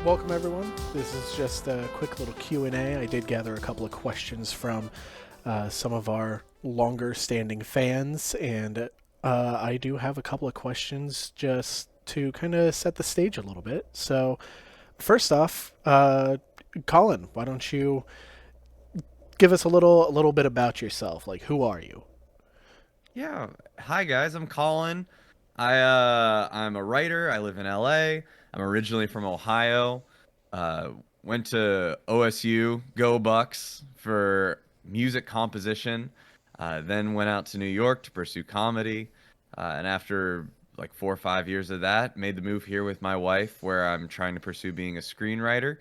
welcome everyone. This is just a quick little Q&A. I did gather a couple of questions from some of our longer-standing fans, and I do have a couple of questions just to kind of set the stage a little bit. So, first off, Colin, why don't you give us a little bit about yourself? Like, who are you? Yeah. Hi guys, I'm Colin. I'm a writer. I live in LA. I'm originally from Ohio. Uh Went to OSU, Go Bucks for music composition. Then went out to New York to pursue comedy. And after like 4 or 5 years of that, made the move here with my wife where I'm trying to pursue being a screenwriter.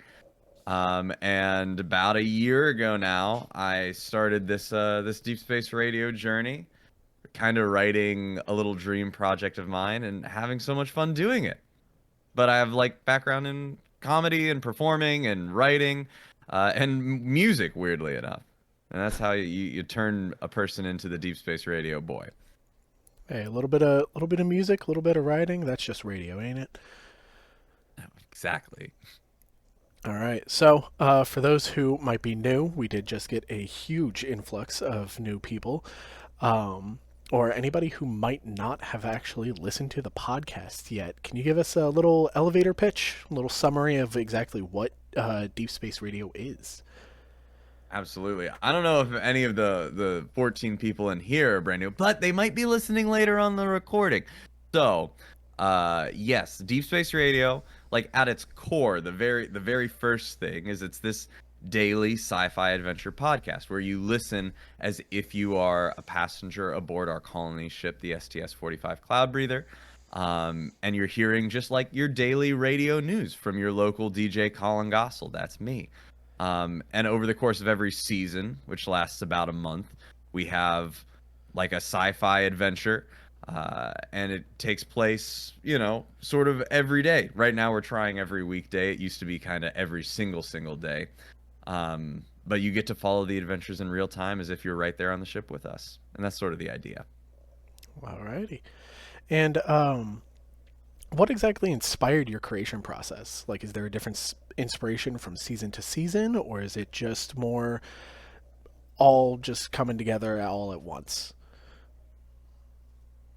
And about a year ago now, I started this deep space radio journey, kind of writing a little dream project of mine and having so much fun doing it. But I have like background in comedy and performing and writing and music, weirdly enough. And that's how you turn a person into the deep space radio boy. Hey, a little bit of music, a little bit of writing. That's just radio, ain't it? Exactly. All right. So, for those who might be new, we did just get a huge influx of new people, um, or anybody who might not have actually listened to the podcast yet. Can you give us a little elevator pitch, a little summary of exactly what Deep Space Radio is? Absolutely. I don't know if any of the 14 people in here are brand new, but they might be listening later on the recording. So, yes, Deep Space Radio, like at its core, the very first thing is it's this daily sci-fi adventure podcast where you listen as if you are a passenger aboard our colony ship, the STS-45 Cloud Breather. And you're hearing just like your daily radio news from your local DJ Collin Gossel. That's me. And over the course of every season, which lasts about a month, we have like a sci-fi adventure, and it takes place, sort of every day. Right now, we're trying every weekday. It used to be kind of every single day. But you get to follow the adventures in real time as if you're right there on the ship with us, and that's sort of the idea. Alrighty. And what exactly inspired your creation process? Like, is there a different inspiration from season to season, or is it just more all just coming together all at once?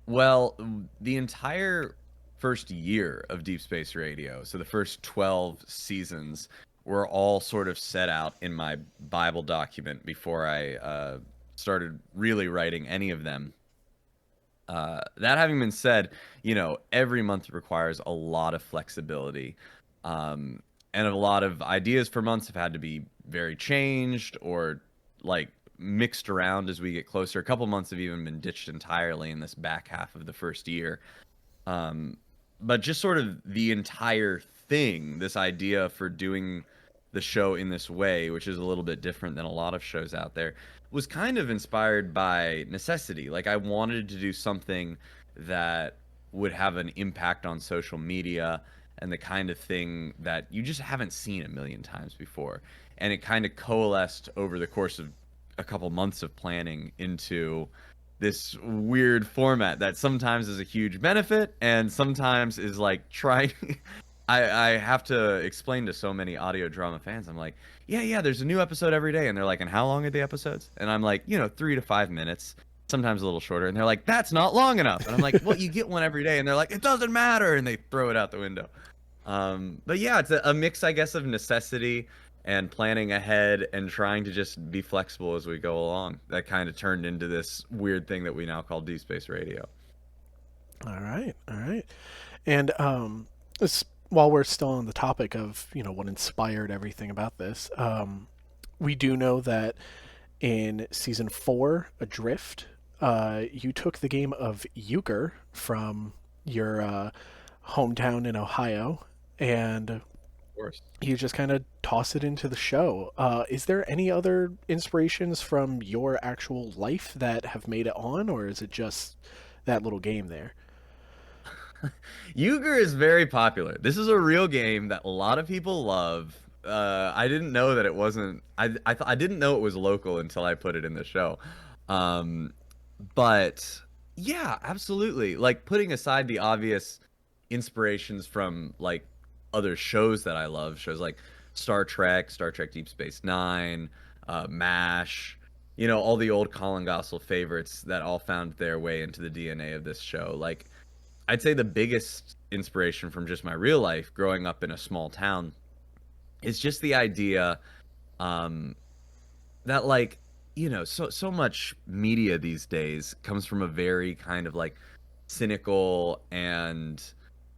Well, the entire first year of Deep Space Radio, so the first 12 seasons, were all sort of set out in my Bible document before I started really writing any of them. That having been said, every month requires a lot of flexibility. And a lot of ideas for months have had to be very changed or like mixed around as we get closer. A couple months have even been ditched entirely in this back half of the first year. Um, but just sort of the entire thing, this idea for doing the show in this way, which is a little bit different than a lot of shows out there, was kind of inspired by necessity. Like I wanted to do something that would have an impact on social media and the kind of thing that you just haven't seen a million times before. And it kind of coalesced over the course of a couple months of planning into this weird format that sometimes is a huge benefit and sometimes is like trying. I have to explain to so many audio drama fans. I'm like, yeah, there's a new episode every day. And they're like, and how long are the episodes? And I'm like, 3 to 5 minutes, sometimes a little shorter. And they're like, that's not long enough. And I'm like, well, you get one every day. And they're like, it doesn't matter. And they throw it out the window. But yeah, it's a mix, I guess, of necessity and planning ahead and trying to just be flexible as we go along. That kind of turned into this weird thing that we now call Deep Space Radio. All right, all right. And while we're still on the topic of what inspired everything about this, we do know that in season 4, Adrift, you took the game of euchre from your hometown in Ohio, and Of course. you just kind of toss it into the show. Is there any other inspirations from your actual life that have made it on, or is it just that little game there? Euchre is very popular. This is a real game that a lot of people love. I didn't know that it wasn't. I didn't know it was local until I put it in the show. Um, but yeah, absolutely. Like putting aside the obvious inspirations from like other shows that I love, shows like Star Trek, Star Trek Deep Space Nine, MASH, you know, all the old Colin Gossel favorites that all found their way into the DNA of this show. Like, I'd say the biggest inspiration from just my real life growing up in a small town is just the idea um, that, like, you know, so much media these days comes from a very kind of like cynical and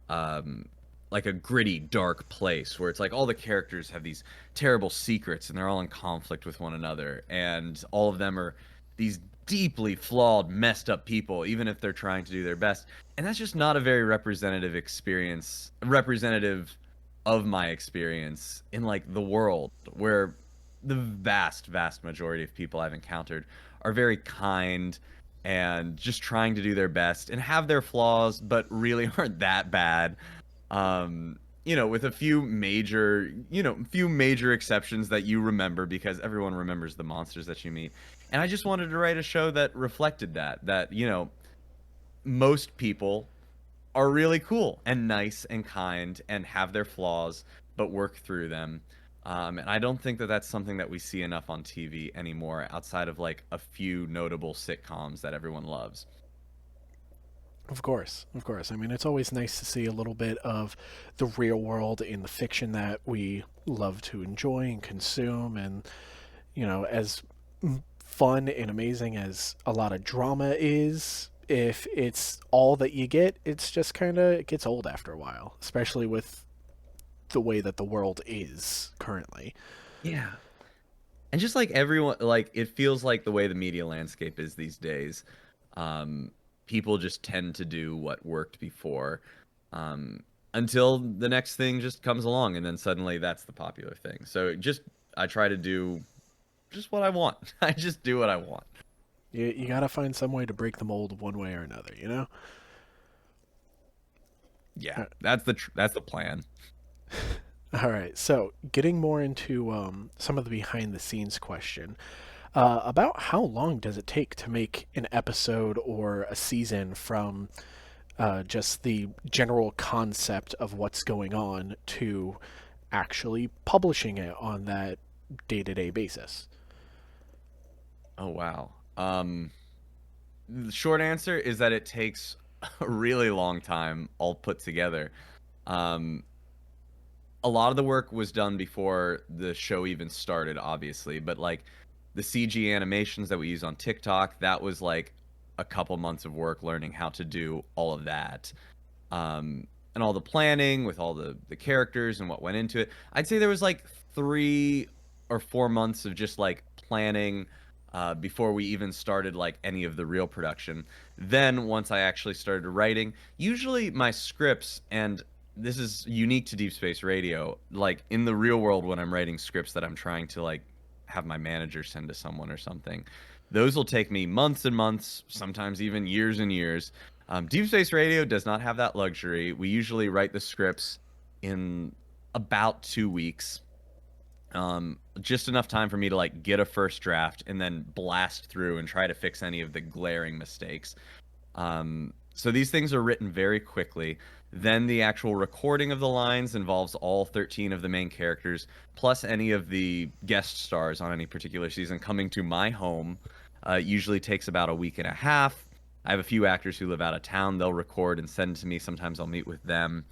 um like a gritty dark place where it's like all the characters have these terrible secrets and they're all in conflict with one another, and all of them are these deeply flawed messed up people even if they're trying to do their best. And that's just not a very representative of my experience in like the world, where the vast majority of people I've encountered are very kind and just trying to do their best and have their flaws, but really aren't that bad. You know, with a few major exceptions that you remember because everyone remembers the monsters that you meet. And I just wanted to write a show that reflected that, you know, most people are really cool and nice and kind and have their flaws, but work through them. And I don't think that that's something that we see enough on TV anymore, outside of like a few notable sitcoms that everyone loves. Of course, of course. I mean, it's always nice to see a little bit of the real world in the fiction that we love to enjoy and consume. And, you know, as fun and amazing as a lot of drama is, if it's all that you get, it's just kind of, it gets old after a while, especially with the way that the world is currently. Yeah. And just like everyone, like it feels like the way the media landscape is these days, um, people just tend to do what worked before, um, until the next thing just comes along, and then suddenly that's the popular thing. So just I try to do just what I want. I just do what I want. You got to find some way to break the mold one way or another, you know? Yeah, that's the plan. All right, so getting more into some of the behind the scenes question. About how long does it take to make an episode or a season from just the general concept of what's going on to actually publishing it on that day to day basis? Oh wow. The short answer is that it takes a really long time all put together. Um, a lot of the work was done before the show even started, obviously, but like the CG animations that we use on TikTok, that was like a couple months of work learning how to do all of that. And all the planning with all the characters and what went into it. I'd say there was like 3 or 4 months of just like planning before we even started like any of the real production. Then once I actually started writing, usually my scripts, and this is unique to Deep Space Radio, like in the real world when I'm writing scripts that I'm trying to like have my manager send to someone or something, those will take me months and months, sometimes even years and years. Deep Space Radio does not have that luxury. We usually write the scripts in about 2 weeks, just enough time for me to like get a first draft and then blast through and try to fix any of the glaring mistakes. So these things are written very quickly. Then the actual recording of the lines involves all 13 of the main characters, plus any of the guest stars on any particular season coming to my home. Usually takes about a week and a half. I have a few actors who live out of town. They'll record and send to me. Sometimes I'll meet with them.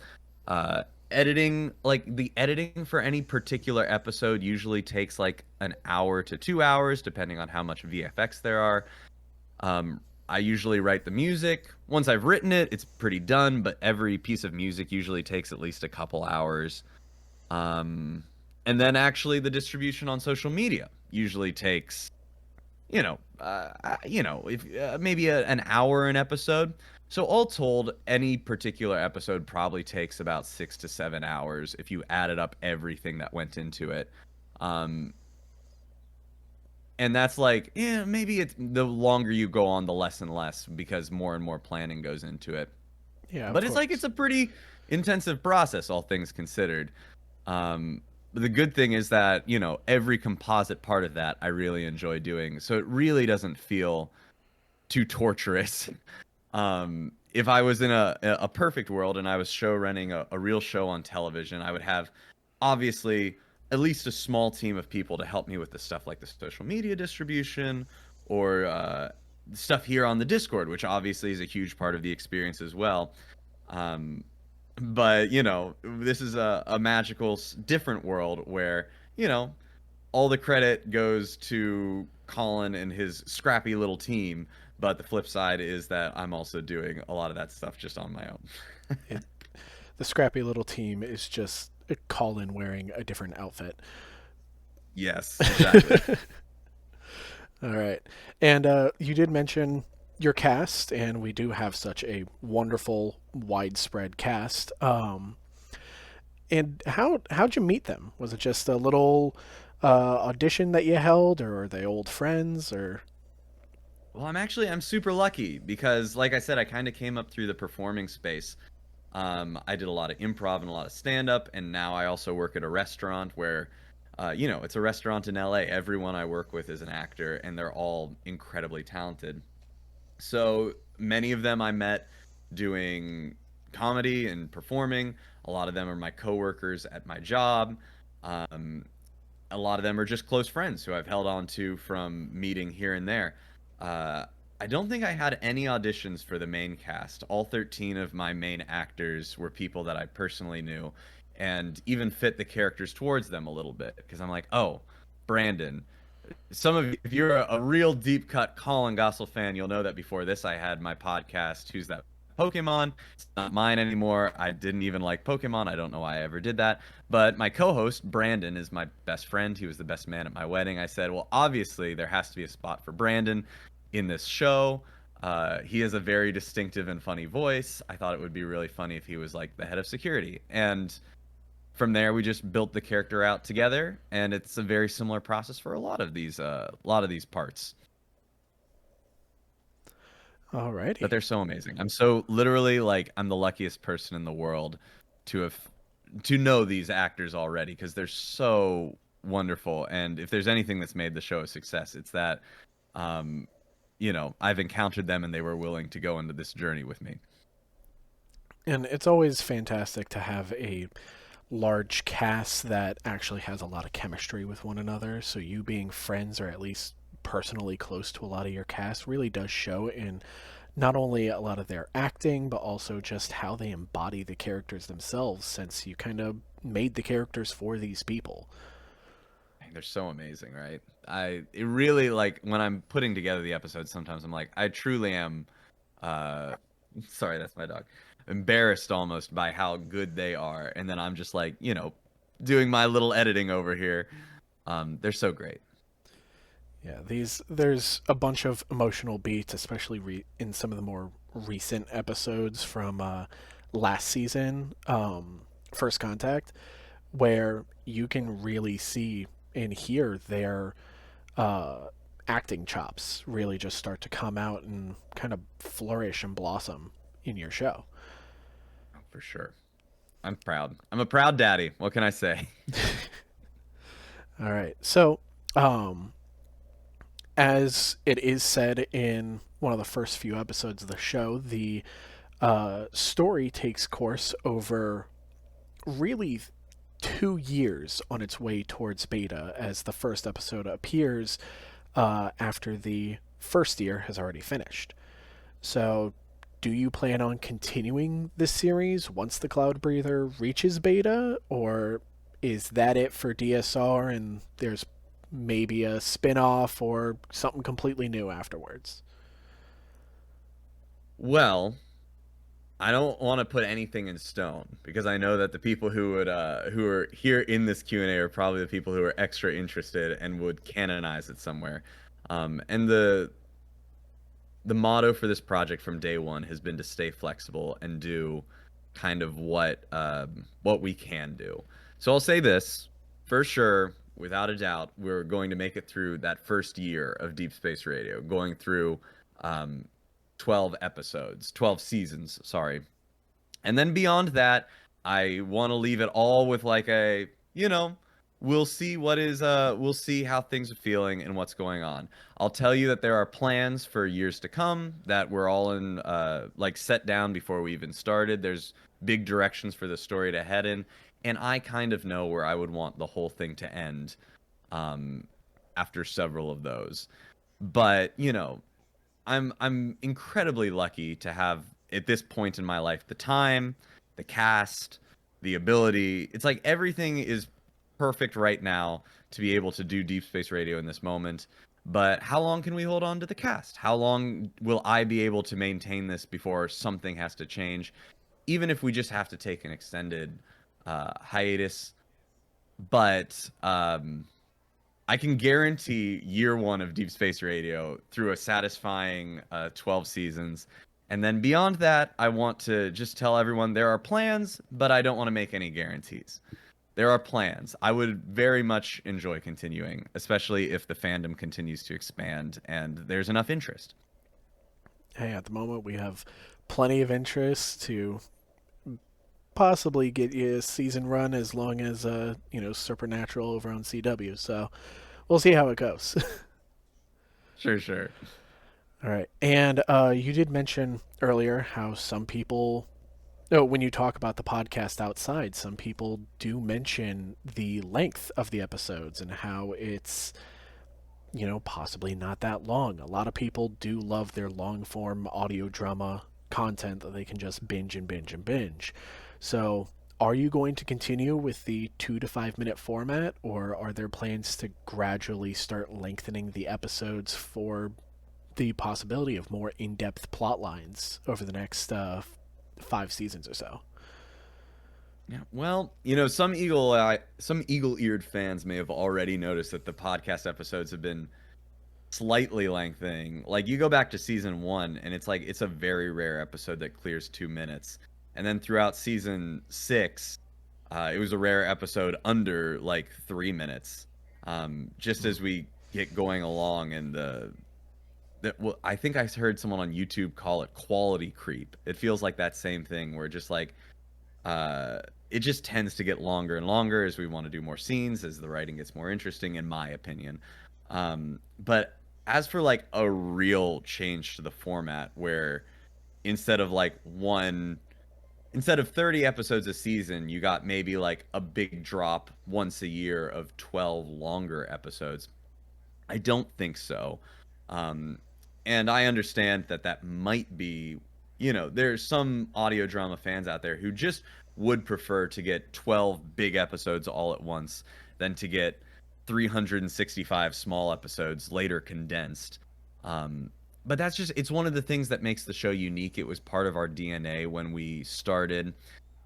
Editing, like the editing for any particular episode usually takes like an hour to 2 hours, depending on how much VFX there are. I usually write the music. Once I've written it, it's pretty done, but every piece of music usually takes at least a couple hours. And then actually the distribution on social media usually takes, if maybe an hour an episode. So all told, any particular episode probably takes about 6 to 7 hours if you added up everything that went into it. Um, and that's like, yeah, maybe it's the longer you go on, the less and less because more and more planning goes into it. Yeah, of But it's like course. it's a pretty intensive process, all things considered. But the good thing is that, you know, every composite part of that I really enjoy doing. So it really doesn't feel too torturous. if I was in a perfect world and I was show running a real show on television, I would have obviously at least a small team of people to help me with the stuff like the social media distribution or stuff here on the Discord, which obviously is a huge part of the experience as well. Um, but this is a magical, different world where all the credit goes to Colin and his scrappy little team. But the flip side is that I'm also doing a lot of that stuff just on my own. It, the scrappy little team is just Colin wearing a different outfit. Yes, exactly. All right. And you did mention your cast, and we do have such a wonderful, widespread cast. And how'd you meet them? Was it just a little audition that you held, or are they old friends, or? Well, I'm super lucky because, like I said, I kind of came up through the performing space. I did a lot of improv and a lot of stand up, and now I also work at a restaurant where, it's a restaurant in LA. Everyone I work with is an actor, and they're all incredibly talented. So many of them I met doing comedy and performing. A lot of them are my coworkers at my job. Um, a lot of them are just close friends who I've held on to from meeting here and there. Uh, I don't think I had any auditions for the main cast. All 13 of my main actors were people that I personally knew and even fit the characters towards them a little bit because I'm like, oh, Brandon. Some of you, if you're a real deep cut Collin Gossel fan, you'll know that before this I had my podcast, Who's That Pokemon? It's not mine anymore. I didn't even like Pokemon. I don't know why I ever did that. But my co-host, Brandon, is my best friend. He was the best man at my wedding. I said, well, obviously there has to be a spot for Brandon in this show. He has a very distinctive and funny voice. I thought it would be really funny if he was like the head of security. And from there, we just built the character out together, and it's a very similar process for a lot of these parts. But Alrighty. they're so amazing. I'm so literally like I'm the luckiest person in the world to have to know these actors already because they're so wonderful. And if there's anything that's made the show a success, it's that I've encountered them and they were willing to go into this journey with me. And it's always fantastic to have a large cast that actually has a lot of chemistry with one another. So you being friends or at least personally close to a lot of your cast really does show in not only a lot of their acting, but also just how they embody the characters themselves, since you kind of made the characters for these people. They're so amazing, right? It really like when I'm putting together the episodes, sometimes I'm like, I truly am uh sorry, that's my dog. Embarrassed almost by how good they are. And then I'm just like, doing my little editing over here. They're so great. Yeah, there's a bunch of emotional beats, especially in some of the more recent episodes from last season, First Contact, where you can really see and hear their uh, acting chops really just start to come out and kind of flourish and blossom in your show. For sure. I'm proud. I'm a proud daddy. What can I say? All right, so um, as it is said in one of the first few episodes of the show, the story takes course over really 2 years on its way towards beta, as the first episode appears after the first year has already finished. So, do you plan on continuing this series once the Cloud Breather reaches beta, or is that it for DSR and there's maybe a spin off or something completely new afterwards? Well, I don't want to put anything in stone because I know that the people who are here in this Q&A are probably the people who are extra interested and would canonize it somewhere. And the motto for this project from day one has been to stay flexible and do kind of what we can do. So I'll say this for sure, without a doubt, we're going to make it through that first year of Deep Space Radio, going through um, 12 episodes, 12 seasons, sorry. And then beyond that, I want to leave it all with like a, we'll see we'll see how things are feeling and what's going on. I'll tell you that there are plans for years to come that we're all in like set down before we even started. There's big directions for the story to head in, and I kind of know where I would want the whole thing to end um after several of those. But, I'm incredibly lucky to have at this point in my life the time, the cast, the ability. It's like everything is perfect right now to be able to do Deep Space Radio in this moment. But how long can we hold on to the cast? How long will I be able to maintain this before something has to change? Even if we just have to take an extended hiatus. But I can guarantee year one of Deep Space Radio through a satisfying 12 seasons. And then beyond that, I want to just tell everyone there are plans, but I don't want to make any guarantees. There are plans. I would very much enjoy continuing, especially if the fandom continues to expand and there's enough interest. Hey, at the moment we have plenty of interest to possibly get you a season run as long as Supernatural over on CW. So we'll see how it goes. Sure, sure. All right, and you did mention earlier how some people, when you talk about the podcast outside, some people do mention the length of the episodes and how it's possibly not that long. A lot of people do love their long form audio drama content that they can just binge and binge and binge. So, are you going to continue with the 2 to 5 minute format, or are there plans to gradually start lengthening the episodes for the possibility of more in depth plot lines over the next 5 seasons or so? Yeah. Well, some eagle-eared fans may have already noticed that the podcast episodes have been slightly lengthening. Like you go back to season 1 and it's a very rare episode that clears 2 minutes. And then throughout season 6, it was a rare episode under like 3 minutes. Just as we get going along and well, I think I heard someone on YouTube call it quality creep. It feels like that same thing where just like it just tends to get longer and longer as we want to do more scenes, as the writing gets more interesting, in my opinion. But as for like a real change to the format, where instead of like instead of 30 episodes a season, you got maybe like a big drop once a year of 12 longer episodes. I don't think so. And I understand that might be, there's some audio drama fans out there who just would prefer to get 12 big episodes all at once than to get 365 small episodes later condensed. But it's one of the things that makes the show unique. It was part of our DNA when we started.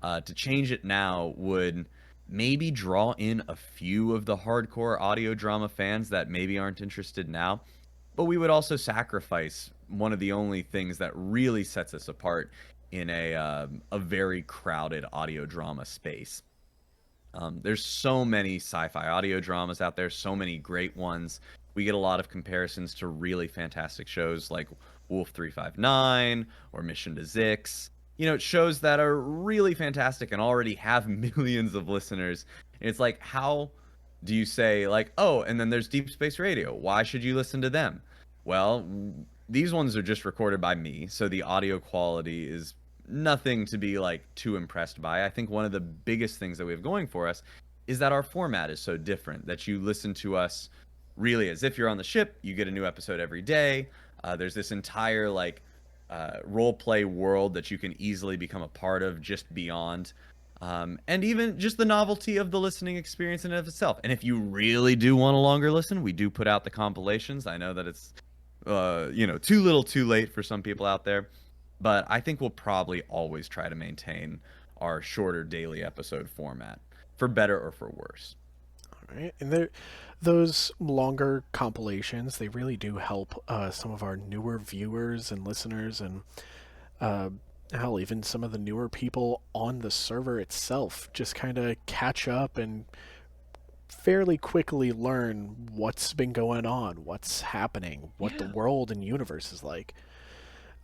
To change it now would maybe draw in a few of the hardcore audio drama fans that maybe aren't interested now. But we would also sacrifice one of the only things that really sets us apart in a very crowded audio drama space. There's so many sci-fi audio dramas out there, so many great ones. We get a lot of comparisons to really fantastic shows like Wolf 359 or Mission to Zix. Shows that are really fantastic and already have millions of listeners. And it's like, how do you say like, oh, and then there's Deep Space Radio, why should you listen to them? Well, these ones are just recorded by me, so the audio quality is nothing to be like too impressed by. I think one of the biggest things that we have going for us is that our format is so different, that you listen to us really as if you're on the ship. You get a new episode every day. There's this entire like role play world that you can easily become a part of just beyond. And even just the novelty of the listening experience in and of itself. And if you really do want a longer listen, we do put out the compilations. I know that it's too little too late for some people out there, but I think we'll probably always try to maintain our shorter daily episode format, for better or for worse. All right, and those longer compilations, they really do help some of our newer viewers and listeners, and hell, even some of the newer people on the server itself just kind of catch up and fairly quickly learn what's been going on, what's happening, what the world and universe is like.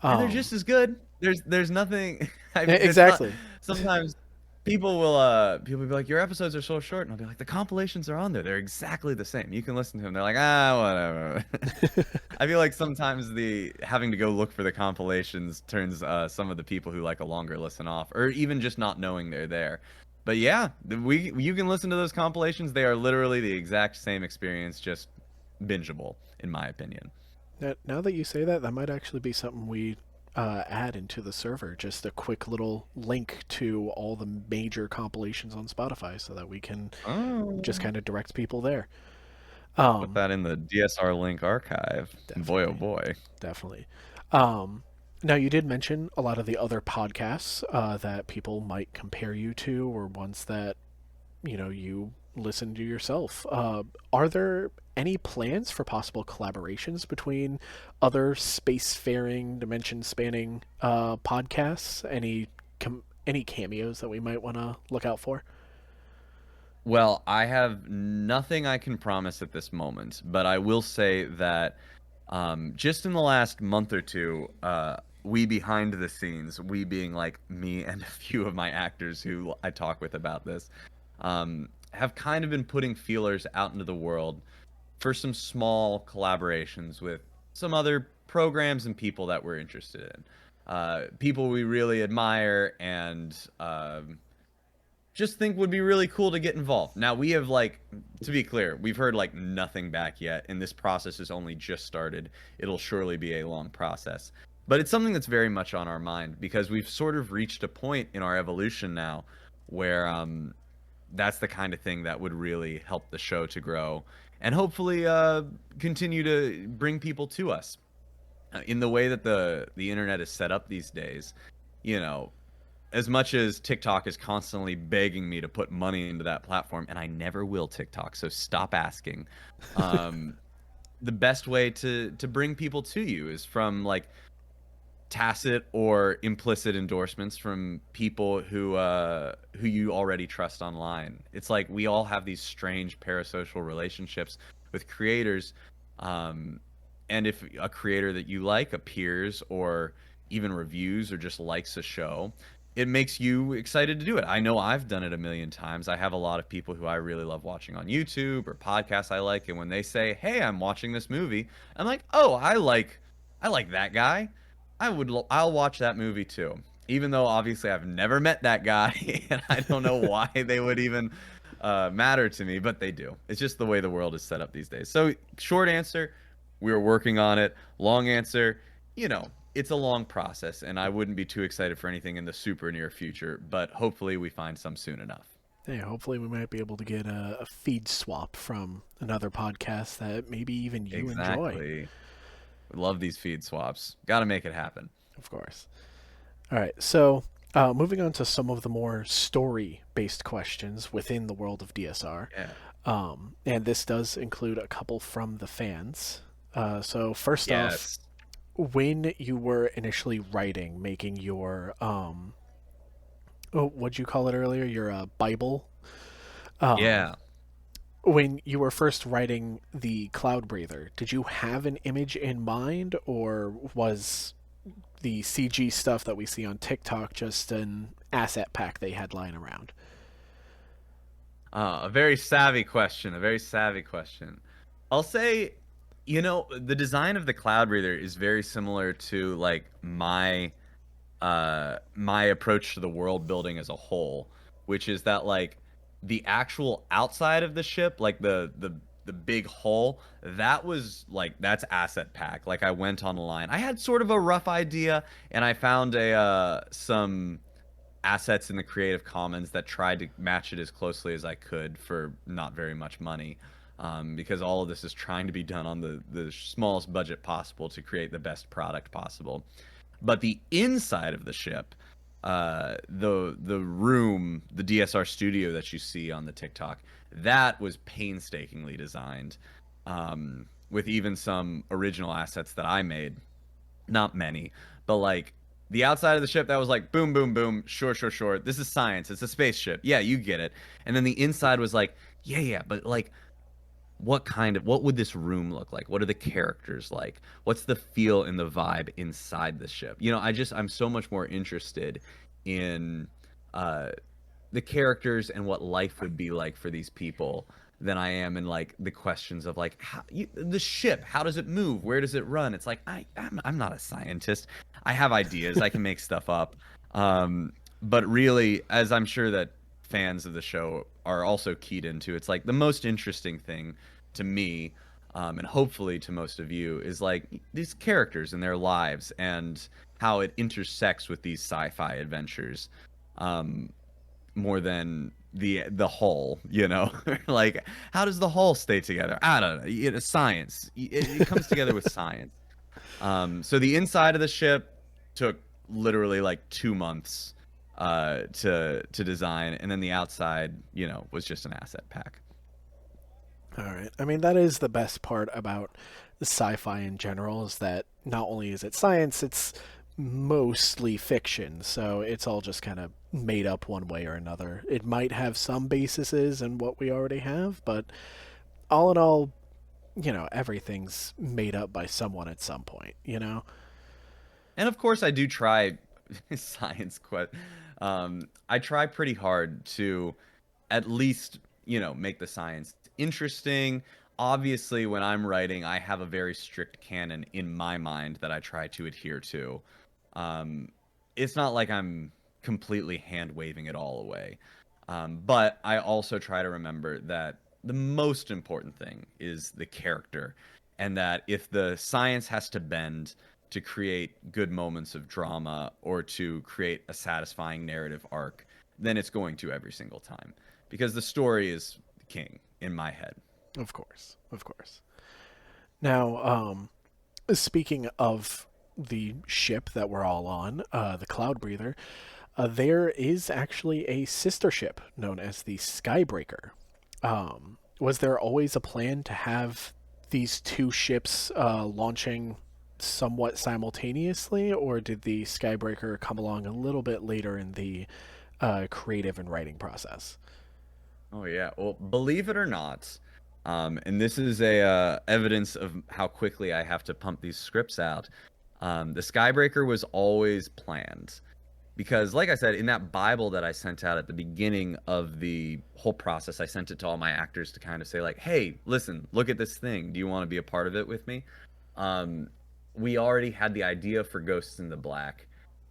And they're just as good. There's nothing. Exactly. Sometimes People will be like, your episodes are so short, and I'll be like, the compilations are on there. They're exactly the same. You can listen to them. They're like, whatever. I feel like sometimes the having to go look for the compilations turns some of the people who like a longer listen off, or even just not knowing they're there. But yeah, you can listen to those compilations. They are literally the exact same experience, just bingeable, in my opinion. Now that you say that, that might actually be something we add into the server. Just a quick little link to all the major compilations on Spotify, so that we can just Oh, kind of direct people there. put Um, that in the DSR link archive. Boy, oh definitely, boy. definitely. Um, Now you did mention a lot of the other podcasts that people might compare you to, or ones that you listen to yourself. Are there any plans for possible collaborations between other spacefaring, dimension-spanning podcasts? Any cameos that we might want to look out for? Well, I have nothing I can promise at this moment, but I will say that just in the last month or two, we behind the scenes, we being like me and a few of my actors who I talk with about this, have kind of been putting feelers out into the world for some small collaborations with some other programs and people that we're interested in. People we really admire and just think would be really cool to get involved. Now, we have, like, to be clear, we've heard like nothing back yet, and this process has only just started. It'll surely be a long process. But it's something that's very much on our mind because we've sort of reached a point in our evolution now where that's the kind of thing that would really help the show to grow and hopefully continue to bring people to us. In the way that the internet is set up these days, you know, as much as TikTok is constantly begging me to put money into that platform, and I never will, TikTok, so stop asking. Um, the best way to bring people to you is from like tacit or implicit endorsements from people who you already trust online. It's like we all have these strange parasocial relationships with creators, um, and if a creator that you like appears or even reviews or just likes a show, it makes you excited to do it. I know I've done it a million times. I have a lot of people who I really love watching on YouTube or podcasts I like, and when they say, "Hey, I'm watching this movie," I'm like, "Oh, I like that guy. I'll watch that movie too." Even though obviously I've never met that guy and I don't know why they would even matter to me, but they do. It's just the way the world is set up these days. So, short answer, we're working on it. Long answer, it's a long process, and I wouldn't be too excited for anything in the super near future, but hopefully we find some soon enough. Yeah, hopefully we might be able to get a feed swap from another podcast that maybe even you enjoy. Exactly. Love these feed swaps. Got to make it happen. Of course. All right, so moving on to some of the more story-based questions within the world of DSR. Yeah. And this does include a couple from the fans. So first off, Yes. when you were initially writing, making your oh, what'd you call it earlier? Your Bible. Um, Yeah. when you were first writing the Cloud Breather, did you have an image in mind, or was the CG stuff that we see on TikTok just an asset pack they had lying around? A very savvy question. A very savvy question. I'll say, the design of the Cloud Breather is very similar to like my approach to the world building as a whole, which is that like the actual outside of the ship, like the big hull, that was like that's asset pack. Like I went online. I had sort of a rough idea and I found a some assets in the Creative Commons that tried to match it as closely as I could for not very much money. Because all of this is trying to be done on the smallest budget possible to create the best product possible. But the inside of the ship, the room, the DSR studio that you see on the TikTok, that was painstakingly designed, with even some original assets that I made. Not many, but like the outside of the ship, that was like boom, boom, boom, sure, sure, sure. This is science. It's a spaceship. Yeah, you get it. And then the inside was like, yeah, yeah, but like what would this room look like? What are the characters like? What's the feel and the vibe inside the ship? I'm so much more interested in uh the characters and what life would be like for these people than I am in like the questions of like the ship, how does it move, where does it run. It's like I'm not a scientist. I have ideas, I can make stuff up. But really, as I'm sure that fans of the show are also keyed into, it's like the most interesting thing to me, and hopefully to most of you, is like these characters and their lives and how it intersects with these sci-fi adventures, more than the hull, you know. Like, how does the hull stay together? I don't know. Science. It comes together with science. So the inside of the ship took literally like 2 months to design, and then the outside, you know, was just an asset pack. All right. I mean, that is the best part about sci-fi in general, is that not only is it science, it's mostly fiction. So it's all just kind of made up one way or another. It might have some bases in what we already have, but all in all, everything's made up by someone at some point, you know? And of course, I do try science quest. I try pretty hard to at least, you know, make the science interesting. Obviously, when I'm writing, I have a very strict canon in my mind that I try to adhere to. Um, it's not like I'm completely hand waving it all away. But I also try to remember that the most important thing is the character, and that if the science has to bend to create good moments of drama or to create a satisfying narrative arc, then it's going to every single time, because the story is king in my head. Of course. Of course. Now, speaking of the ship that we're all on, the Cloud Breather, there is actually a sister ship known as the Skybreaker. Was there always a plan to have these two ships launching somewhat simultaneously, or did the Skybreaker come along a little bit later in the creative and writing process? Oh yeah. Well, believe it or not, and this is a evidence of how quickly I have to pump these scripts out. The Skybreaker was always planned because, like I said, in that Bible that I sent out at the beginning of the whole process, I sent it to all my actors to kind of say like, "Hey, listen, look at this thing. Do you want to be a part of it with me?" Um, we already had the idea for Ghosts in the Black,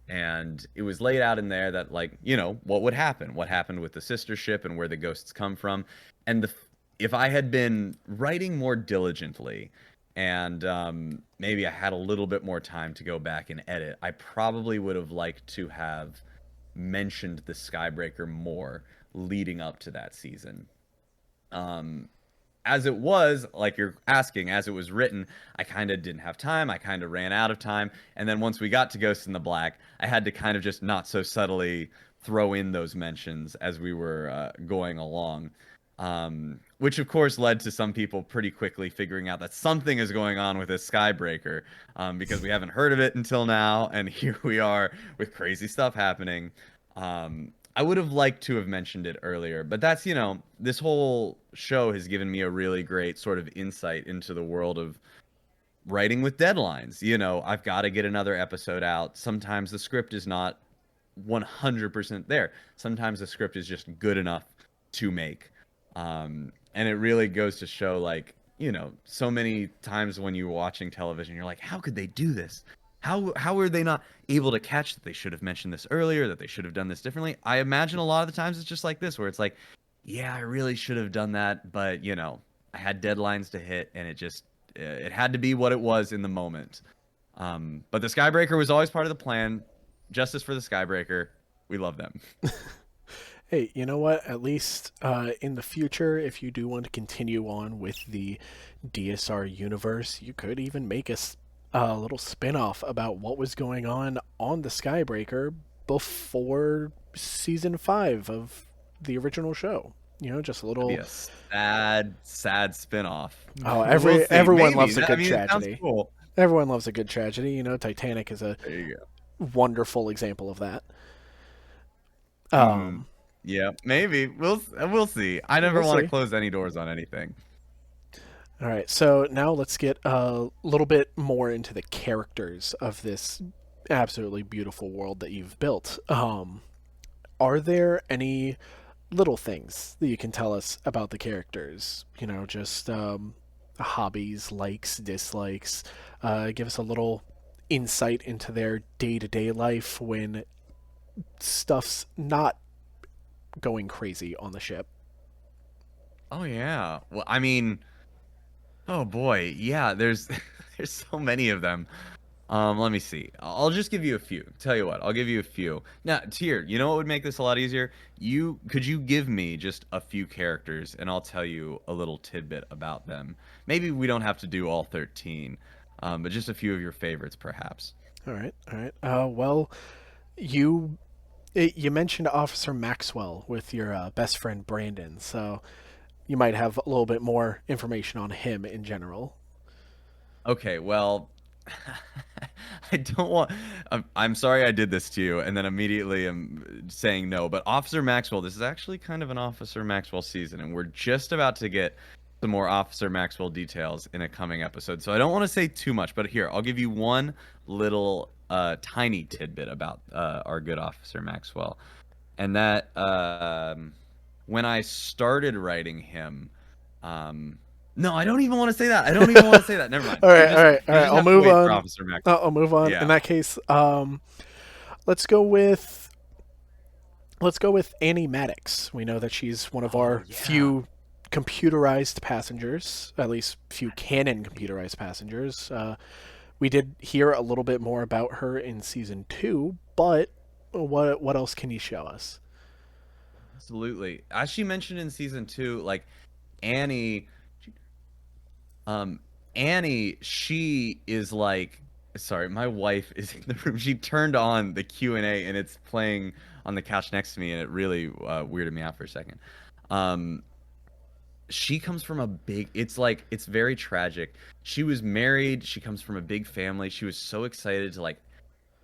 and it was laid out in there that, like, you know, what happened with the sister ship and where the ghosts come from. And if I had been writing more diligently, and maybe I had a little bit more time to go back and edit, I probably would have liked to have mentioned the Skybreaker more leading up to that season. As it was, like you're asking, as it was written, I kind of didn't have time. I kind of ran out of time. And then once we got to Ghost in the Black, I had to kind of just not so subtly throw in those mentions as we were going along. Which of course led to some people pretty quickly figuring out that something is going on with this Skybreaker, because we haven't heard of it until now. And here we are with crazy stuff happening. I would have liked to have mentioned it earlier, but that's, you know, this whole show has given me a really great sort of insight into the world of writing with deadlines. You know, I've got to get another episode out. Sometimes the script is not 100% there. Sometimes the script is just good enough to make. And it really goes to show, like, you know, so many times when you're watching television, you're like, how could they do this? How are they not able to catch that they should have mentioned this earlier, that they should have done this differently? I imagine a lot of the times it's just like this, where it's like, yeah, I really should have done that, but, you know, I had deadlines to hit, and it had to be what it was in the moment. But the Skybreaker was always part of the plan. Justice for the Skybreaker. We love them. Hey, you know what? At least in the future, if you do want to continue on with the DSR universe, you could even make a little spin-off about what was going on the Skybreaker before season 5 of the original show. You know, just a little. Be a sad spin-off. Oh, We'll see. everyone Maybe. loves a good It sounds tragedy. cool. Everyone loves a good tragedy. You know, Titanic is a There you go. wonderful example of that. Hmm. Yeah, maybe we'll see. I never We'll want see. to close any doors on anything. All right, so now let's get a little bit more into the characters of this absolutely beautiful world that you've built. are there any little things that you can tell us about the characters? You know, just hobbies, likes, dislikes. Give us a little insight into their day to day life when stuff's not going crazy on the ship. Oh yeah. Well, I mean, oh boy, yeah. There's there's so many of them. Let me see. I'll just give you a few. Tell you what, I'll give you a few. Now, Tier, you know what would make this a lot easier? You give me just a few characters, and I'll tell you a little tidbit about them. Maybe we don't have to do all 13, but just a few of your favorites, perhaps. All right, all right. Well, you you mentioned Officer Maxwell with your best friend Brandon, so you might have a little bit more information on him in general. Okay, well, I don't want. I'm sorry I did this to you, and then immediately I'm saying no. But Officer Maxwell, this is actually kind of an Officer Maxwell season, and we're just about to get some more Officer Maxwell details in a coming episode. So I don't want to say too much, but here, I'll give you one little tiny tidbit about our good Officer Maxwell, and that when I started writing him. Um, no, I don't even want to say that. I don't even want to say that. Never mind. All right, all right, all You right. just I'll have to move wait for on. Officer Max. I'll move on. In Yeah. that case, let's go with Annie Maddox. We know that she's one of Oh our yeah. few computerized passengers, at least few canon computerized passengers. We did hear a little bit more about her in season 2, but what else can you show us? Absolutely. As she mentioned in season 2, like Annie, um, Annie, she is like, sorry, my wife is in the room. She turned on the Q&A and it's playing on the couch next to me, and it really weirded me out for a second. Um, she comes from a big, it's like, it's very tragic. She was married. She comes from a big family. She was so excited to like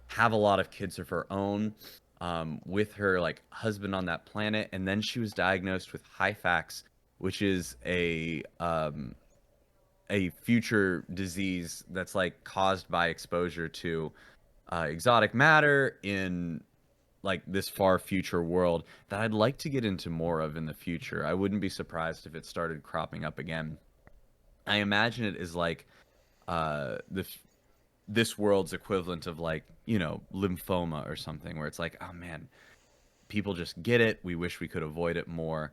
have a lot of kids of her own with her like husband on that planet, and then she was diagnosed with Hyphax, which is a future disease that's like caused by exposure to exotic matter in like this far future world that I'd like to get into more of in the future. I wouldn't be surprised if it started cropping up again. I imagine it is like the this world's equivalent of like, you know, lymphoma or something, where it's like, oh man, people just get it. We wish we could avoid it more.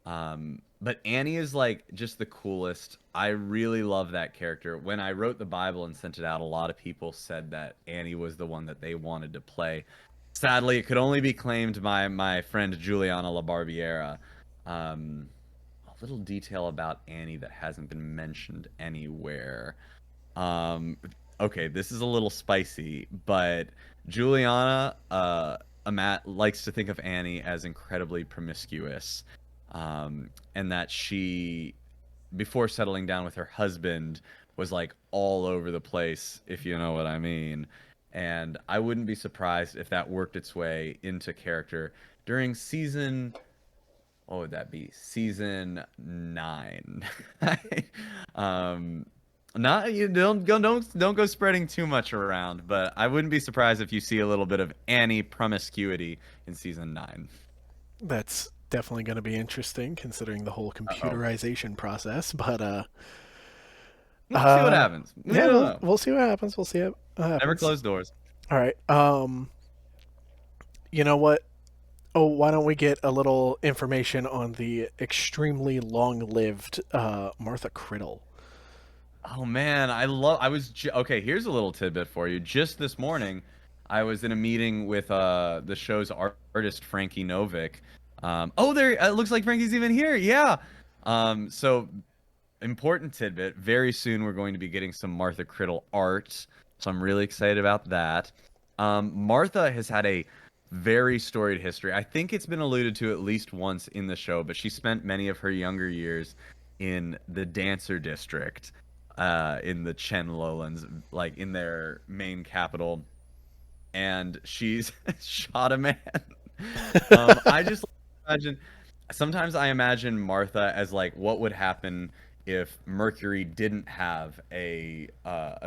But Annie is like just the coolest. I really love that character. When I wrote the Bible and sent it out, a lot of people said that Annie was the one that they wanted to play. Sadly, it could only be claimed by my friend Juliana La Barbiera. Um, a little detail about Annie that hasn't been mentioned anywhere. Um, okay, this is a little spicy, but Juliana, Matt likes to think of Annie as incredibly promiscuous, and that she, before settling down with her husband, was like all over the place, if you know what I mean. And I wouldn't be surprised if that worked its way into character during season, what would that be? Season 9. um, not you don't go spreading too much around, but I wouldn't be surprised if you see a little bit of Annie promiscuity in season 9. That's definitely going to be interesting considering the whole Uh-oh. computerization process, but We'll see what happens. We yeah, don't we'll know. we'll see what happens. We'll see what Never happens. close doors. All right. You know what? Oh, why don't we get a little information on the extremely long-lived Martha Criddle? Oh man, okay, here's a little tidbit for you. Just this morning, I was in a meeting with the show's artist Frankie Novick. Oh, there it looks like Frankie's even here. Yeah. So important tidbit. Very soon we're going to be getting some Martha Criddle art. So I'm really excited about that. Martha has had a very storied history. I think it's been alluded to at least once in the show, but she spent many of her younger years in the Dancer District, in the Chen Lowlands, like in their main capital, and she's shot a man. I just imagine. Sometimes I imagine Martha as like what would happen if Mercury didn't have a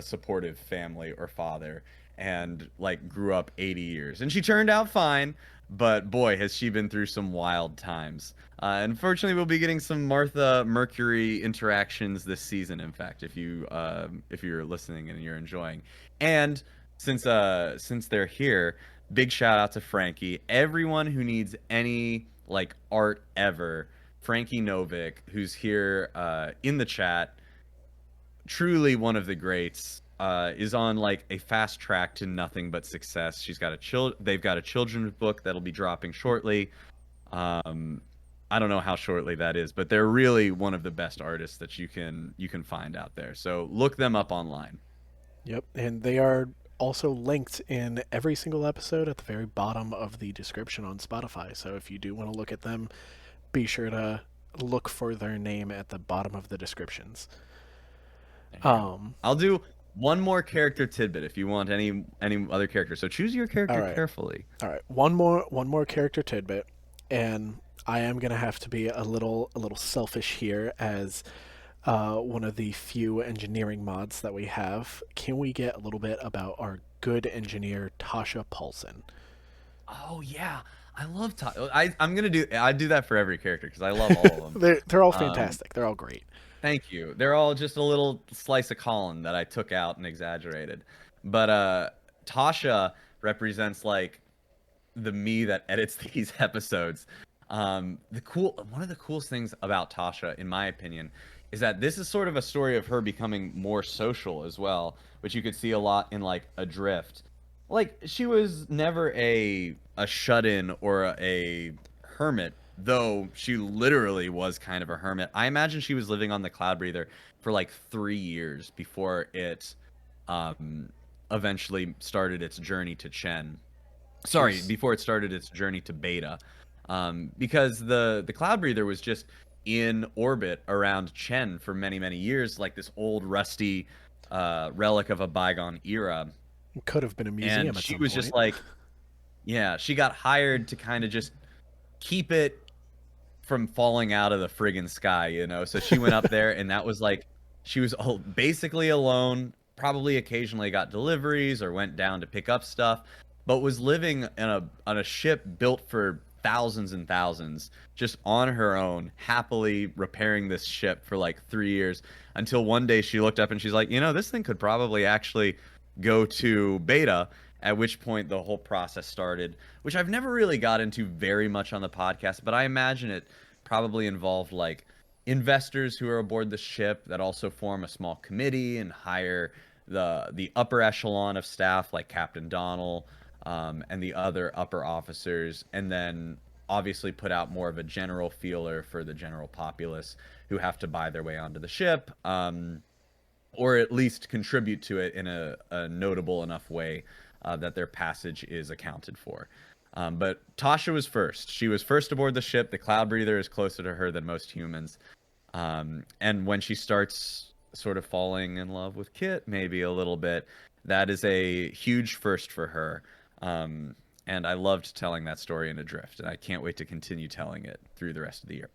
supportive family or father and like grew up 80 years, and she turned out fine, but boy, has she been through some wild times. Unfortunately, we'll be getting some Martha Mercury interactions this season. In fact, if you're listening and you're enjoying, and since they're here, big shout out to Frankie. Everyone who needs any like art ever, Frankie Novik, who's here in the chat, truly one of the greats. Is on like a fast track to nothing but success. They've got a children's book that'll be dropping shortly. Um, I don't know how shortly that is, but they're really one of the best artists that you can find out there. So look them up online. Yep, and they are also linked in every single episode at the very bottom of the description on Spotify. So if you do want to look at them, be sure to look for their name at the bottom of the descriptions. I'll do one more character tidbit if you want any other character. So choose your character carefully. All right, one more character tidbit, and I am gonna have to be a little selfish here as one of the few engineering mods that we have. Can we get a little bit about our good engineer Tasha Paulson? Oh yeah, I love I do that for every character because I love all of them. they're all fantastic. They're all great. Thank you. They're all just a little slice of Colin that I took out and exaggerated. But Tasha represents like the me that edits these episodes. One of the coolest things about Tasha, in my opinion, is that this is sort of a story of her becoming more social as well, which you could see a lot in like Adrift. Like she was never a shut-in or a hermit, though she literally was kind of a hermit. I imagine she was living on the Cloud Breather for like 3 years before it eventually started its journey to Chen. Sorry, before it started its journey to Beta. Because the Cloud Breather was just in orbit around Chen for many, many years, like this old rusty relic of a bygone era. It could have been a museum and at she some was point. Just like, yeah, she got hired to kind of just keep it from falling out of the friggin' sky, you know? So she went up there, and that was like, she was basically alone, probably occasionally got deliveries or went down to pick up stuff, but was living on a ship built for thousands and thousands, just on her own, happily repairing this ship for like 3 years, until one day she looked up and she's like, you know, this thing could probably actually go to Beta, at which point the whole process started, which I've never really got into very much on the podcast, but I imagine it probably involved like investors who are aboard the ship that also form a small committee and hire the upper echelon of staff like Captain Donnell, and the other upper officers, and then obviously put out more of a general feeler for the general populace who have to buy their way onto the ship, or at least contribute to it in a notable enough way that their passage is accounted for. But Tasha was first. She was first aboard the ship. The Cloud Breather is closer to her than most humans. And when she starts sort of falling in love with Kit, maybe a little bit, that is a huge first for her. And I loved telling that story in Adrift, and I can't wait to continue telling it through the rest of the year.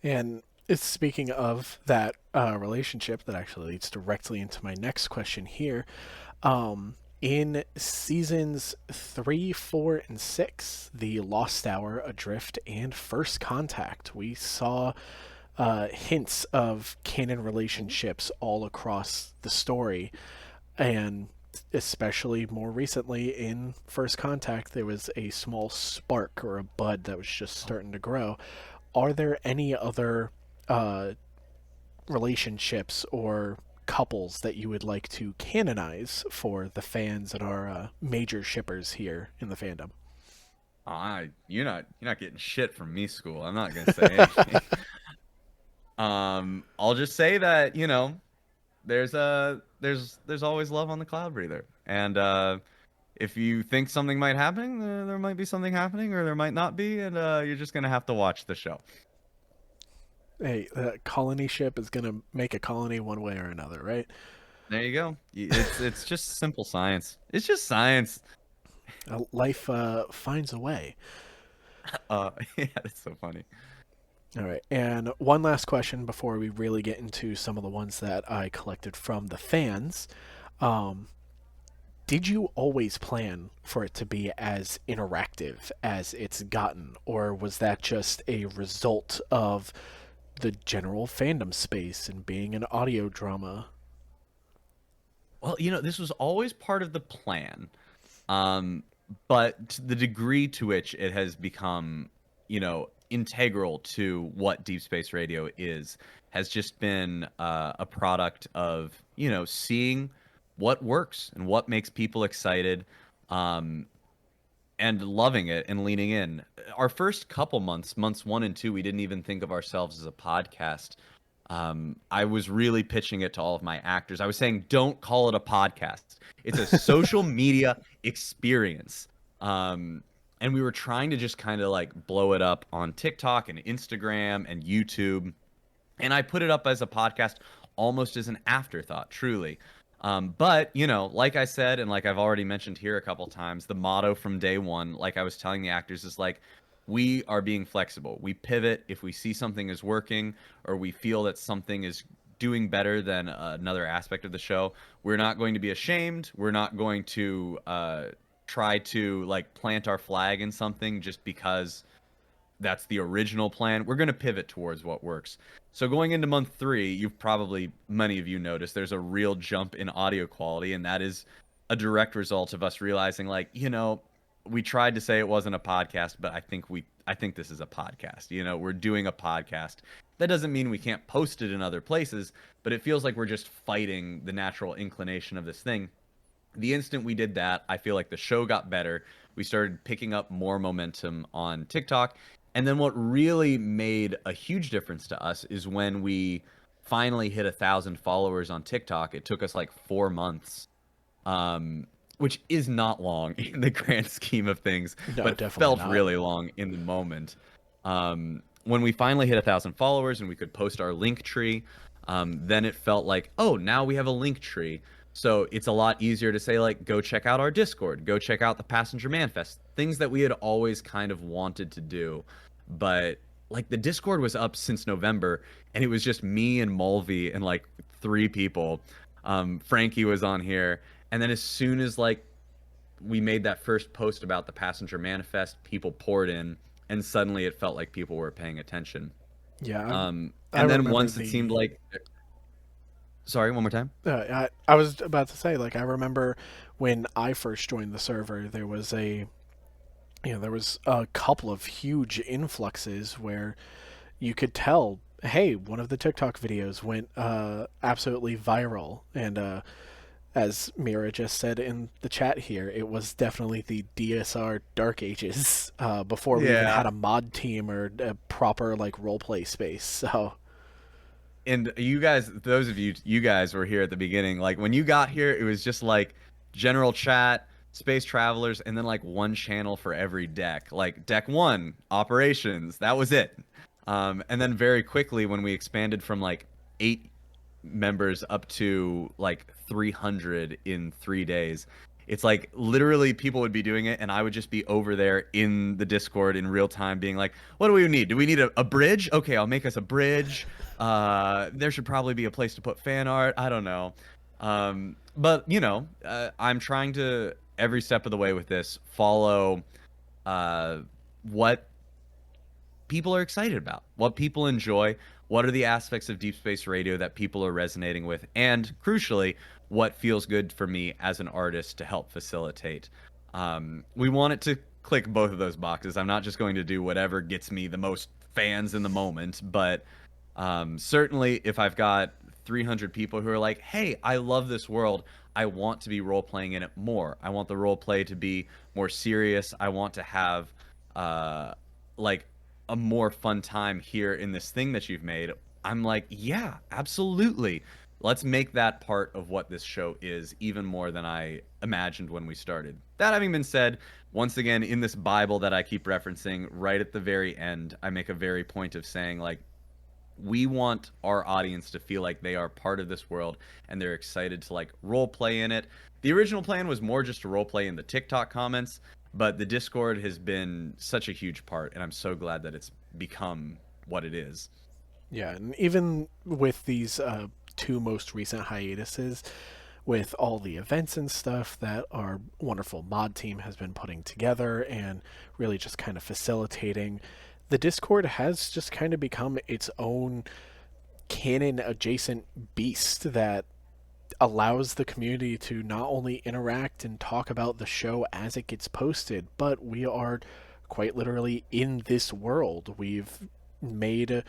And speaking of that relationship, that actually leads directly into my next question here. In seasons 3, 4, and 6, The Lost Hour, Adrift, and First Contact, we saw hints of canon relationships all across the story. And especially more recently in First Contact, there was a small spark or a bud that was just starting to grow. Are there any other relationships or couples that you would like to canonize for the fans and our major shippers here in the fandom? You're not getting shit from me, school. I'm not gonna say anything. I'll just say that, you know, there's always love on the Cloud Breather, and if you think something might happen, there might be something happening, or there might not be, and you're just gonna have to watch the show. Hey, that colony ship is gonna make a colony one way or another, right? There you go. It's just simple science. It's just science. Life finds a way. Yeah, that's so funny. All right, and one last question before we really get into some of the ones that I collected from the fans. did you always plan for it to be as interactive as it's gotten, or was that just a result of the general fandom space and being an audio drama? Well, this was always part of the plan. Um, but the degree to which it has become, integral to what Deep Space Radio is has just been a product of, seeing what works and what makes people excited, um, and loving it and leaning in. Our first couple months 1 and 2, we didn't even think of ourselves as a podcast. I was really pitching it to all of my actors. I was saying, don't call it a podcast. It's a social media experience. And we were trying to just kind of like blow it up on TikTok and Instagram and YouTube. And I put it up as a podcast almost as an afterthought, truly. But, like I said, and like I've already mentioned here a couple times, the motto from day one, like I was telling the actors, is like, we are being flexible. We pivot if we see something is working or we feel that something is doing better than another aspect of the show. We're not going to be ashamed. We're not going to try to like plant our flag in something just because that's the original plan. We're going to pivot towards what works. So going into month 3, many of you noticed there's a real jump in audio quality, and that is a direct result of us realizing, like, we tried to say it wasn't a podcast, but I think this is a podcast. We're doing a podcast. That doesn't mean we can't post it in other places, but it feels like we're just fighting the natural inclination of this thing. The instant we did that, I feel like the show got better. We started picking up more momentum on TikTok. And then what really made a huge difference to us is when we finally hit 1,000 followers on TikTok. It took us like 4 months, which is not long in the grand scheme of things, No, but definitely felt not. really long in the moment. When we finally hit 1,000 followers and we could post our link tree, then it felt like, oh, now we have a link tree. So it's a lot easier to say, like, go check out our Discord, go check out the Passenger Manifest, things that we had always kind of wanted to do. But like the Discord was up since November, and it was just me and Mulvey and like 3 people. Frankie was on here. And then as soon as like we made that first post about the Passenger Manifest, people poured in, and suddenly it felt like people were paying attention. Yeah, I And then remember once it seemed like, sorry, one more time. I was about to say, like, I remember when I first joined the server, there was a couple of huge influxes where you could tell, hey, one of the TikTok videos went absolutely viral, and as Mira just said in the chat here, it was definitely the DSR Dark Ages before we even had Yeah. a mod team or a proper like roleplay space. So And you guys, those of you guys were here at the beginning. Like when you got here, it was just like general chat, space travelers, and then like one channel for every deck. Like deck 1, operations, that was it. And then very quickly, when we expanded from like 8 members up to like 300 in 3 days, it's like literally people would be doing it, and I would just be over there in the Discord in real time, being like, "What do we need? Do we need a bridge? Okay, I'll make us a bridge. There should probably be a place to put fan art. I don't know." But I'm trying to every step of the way with this follow what people are excited about, what people enjoy, what are the aspects of Deep Space Radio that people are resonating with, and crucially, what feels good for me as an artist to help facilitate. We want it to click both of those boxes. I'm not just going to do whatever gets me the most fans in the moment, but certainly if I've got 300 people who are like, hey, I love this world, I want to be role playing in it more. I want the role play to be more serious. I want to have like a more fun time here in this thing that you've made. I'm like, yeah, absolutely. Let's make that part of what this show is even more than I imagined when we started. That having been said, once again, in this Bible that I keep referencing, right at the very end, I make a very point of saying, like, we want our audience to feel like they are part of this world and they're excited to like role play in it. The original plan was more just to role play in the TikTok comments, but the Discord has been such a huge part, and I'm so glad that it's become what it is. yeah, and even with these 2 most recent hiatuses, with all the events and stuff that our wonderful mod team has been putting together and really just kind of facilitating, the Discord has just kind of become its own canon adjacent beast that allows the community to not only interact and talk about the show as it gets posted, but we are quite literally in this world. We've made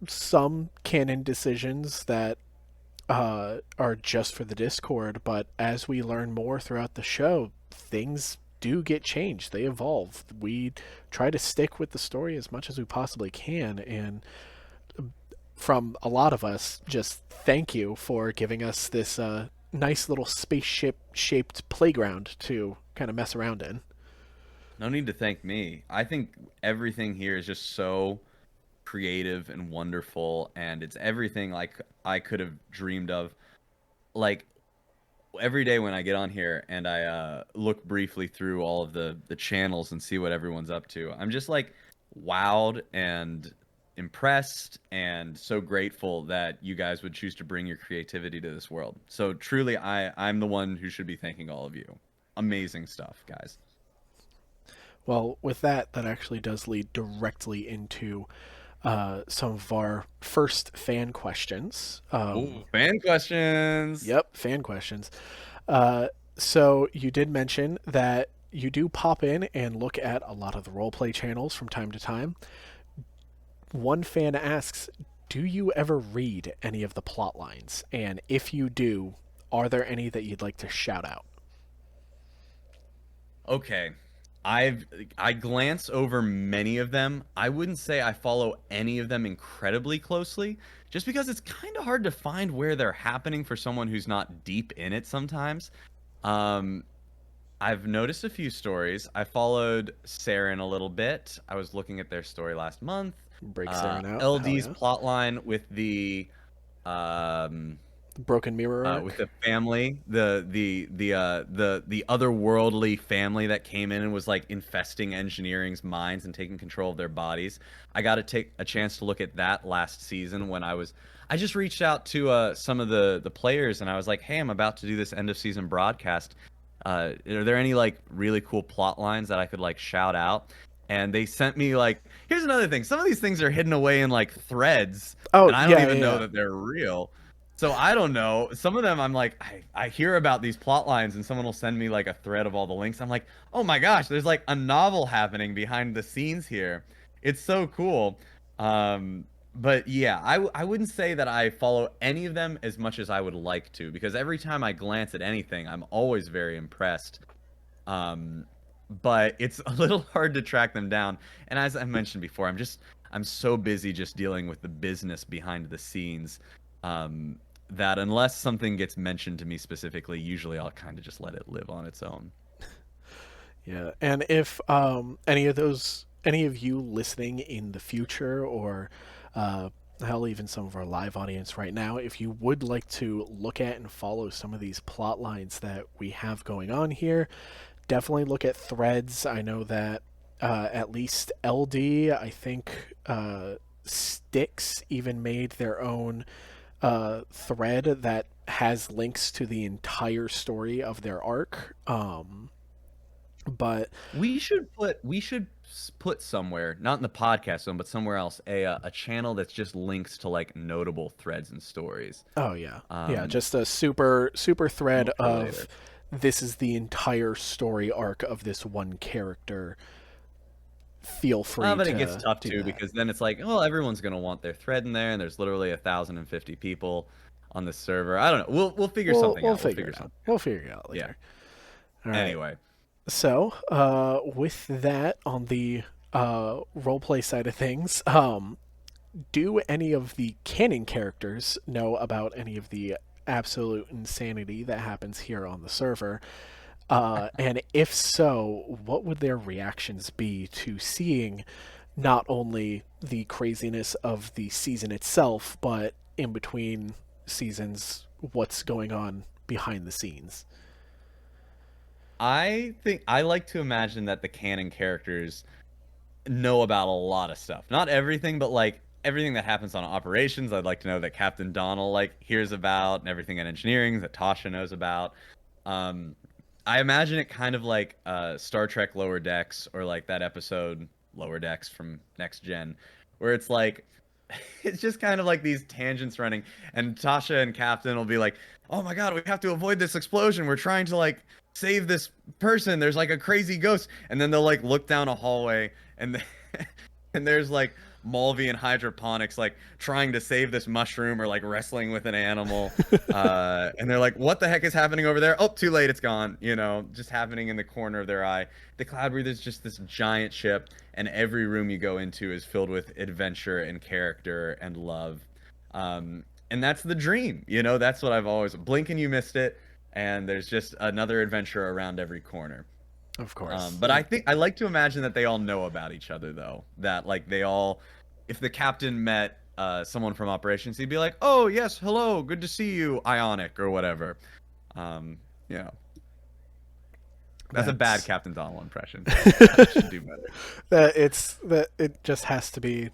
some canon decisions that are just for the Discord, but as we learn more throughout the show, things do get changed. They evolve. We try to stick with the story as much as we possibly can, and from a lot of us, just thank you for giving us this nice little spaceship shaped playground to kind of mess around in. No need to thank me. I think everything here is just so creative and wonderful, and it's everything like I could have dreamed of. Like every day when I get on here and I look briefly through all of the channels and see what everyone's up to, I'm just like wowed and impressed and so grateful that you guys would choose to bring your creativity to this world. So truly, I'm the one who should be thanking all of you. Amazing stuff, guys. Well, with that, that actually does lead directly into some of our first fan questions. Ooh, fan questions. Yep, fan questions. So you did mention that you do pop in and look at a lot of the roleplay channels from time to time. One fan asks, do you ever read any of the plot lines? And if you do, are there any that you'd like to shout out? Okay. I glance over many of them. I wouldn't say I follow any of them incredibly closely, just because it's kind of hard to find where they're happening for someone who's not deep in it sometimes. Um, I've noticed a few stories. I followed Saren a little bit. I was looking at their story last month. Break Saren out. LD's Yeah. plotline with the Broken Mirror arc. with the family, the otherworldly family that came in and was like infesting engineering's minds and taking control of their bodies. I got to take a chance to look at that last season when I just reached out to some of the players and I was like, hey, I'm about to do this end of season broadcast. Are there any like really cool plot lines that I could like shout out? And they sent me like, here's another thing. Some of these things are hidden away in like threads, Oh, and I don't yeah, even yeah, know yeah. that they're real. So I don't know. Some of them I'm like, I hear about these plot lines and someone will send me like a thread of all the links. I'm like, oh my gosh, there's like a novel happening behind the scenes here. It's so cool. But yeah, I wouldn't say that I follow any of them as much as I would like to, because every time I glance at anything, I'm always very impressed. But it's a little hard to track them down. And as I mentioned before, I'm so busy just dealing with the business behind the scenes. That unless something gets mentioned to me specifically, usually I'll kind of just let it live on its own. Yeah, and if any of you listening in the future, or hell, even some of our live audience right now, if you would like to look at and follow some of these plot lines that we have going on here, definitely look at threads. I know that at least LD, I think Styx even made their own thread that has links to the entire story of their arc. But We should put somewhere, not in the podcast zone, but somewhere else, a channel that's just links to like notable threads and stories. oh yeah, yeah, Um, just a super thread for of later. this is the entire story arc of this one character. Feel free But it gets to tough do too that. because then it's like, oh, everyone's gonna want their thread in there, and there's literally 1,050 people on the server. I don't know. We'll figure something We'll out. We'll figure figure it out. something We'll out. figure it out Yeah. later. All right. Anyway, So, with that on the roleplay side of things, do any of the canon characters know about any of the absolute insanity that happens here on the server? And if so, what would their reactions be to seeing not only the craziness of the season itself, but in between seasons, what's going on behind the scenes? I think I like to imagine that the canon characters know about a lot of stuff. Not everything, but like everything that happens on operations, I'd like to know that Captain Donnell like hears about, and everything in engineering that Tasha knows about. I imagine it kind of like Star Trek Lower Decks, or like that episode Lower Decks from Next Gen, where it's like it's just kind of like these tangents running, and Tasha and Captain will be like, "Oh my God, we have to avoid this explosion. We're trying to like save this person. There's like a crazy ghost," and then they'll like look down a hallway, and and there's like Mulvey and hydroponics like trying to save this mushroom, or like wrestling with an animal, and they're like, "What the heck is happening over there? Oh, too late, it's gone." Just happening in the corner of their eye. The Cloud Breather's just this giant ship, and every room you go into is filled with adventure and character and love, and that's the dream. That's what I've always blink and you missed it, and there's just another adventure around every corner. Of course. But I think I like to imagine that they all know about each other, though. That like they all, if the captain met someone from operations, he'd be like, "Oh yes, hello, good to see you, Ionic," or whatever. Yeah, that's a bad Captain Donnell impression. I should do better. It just has to be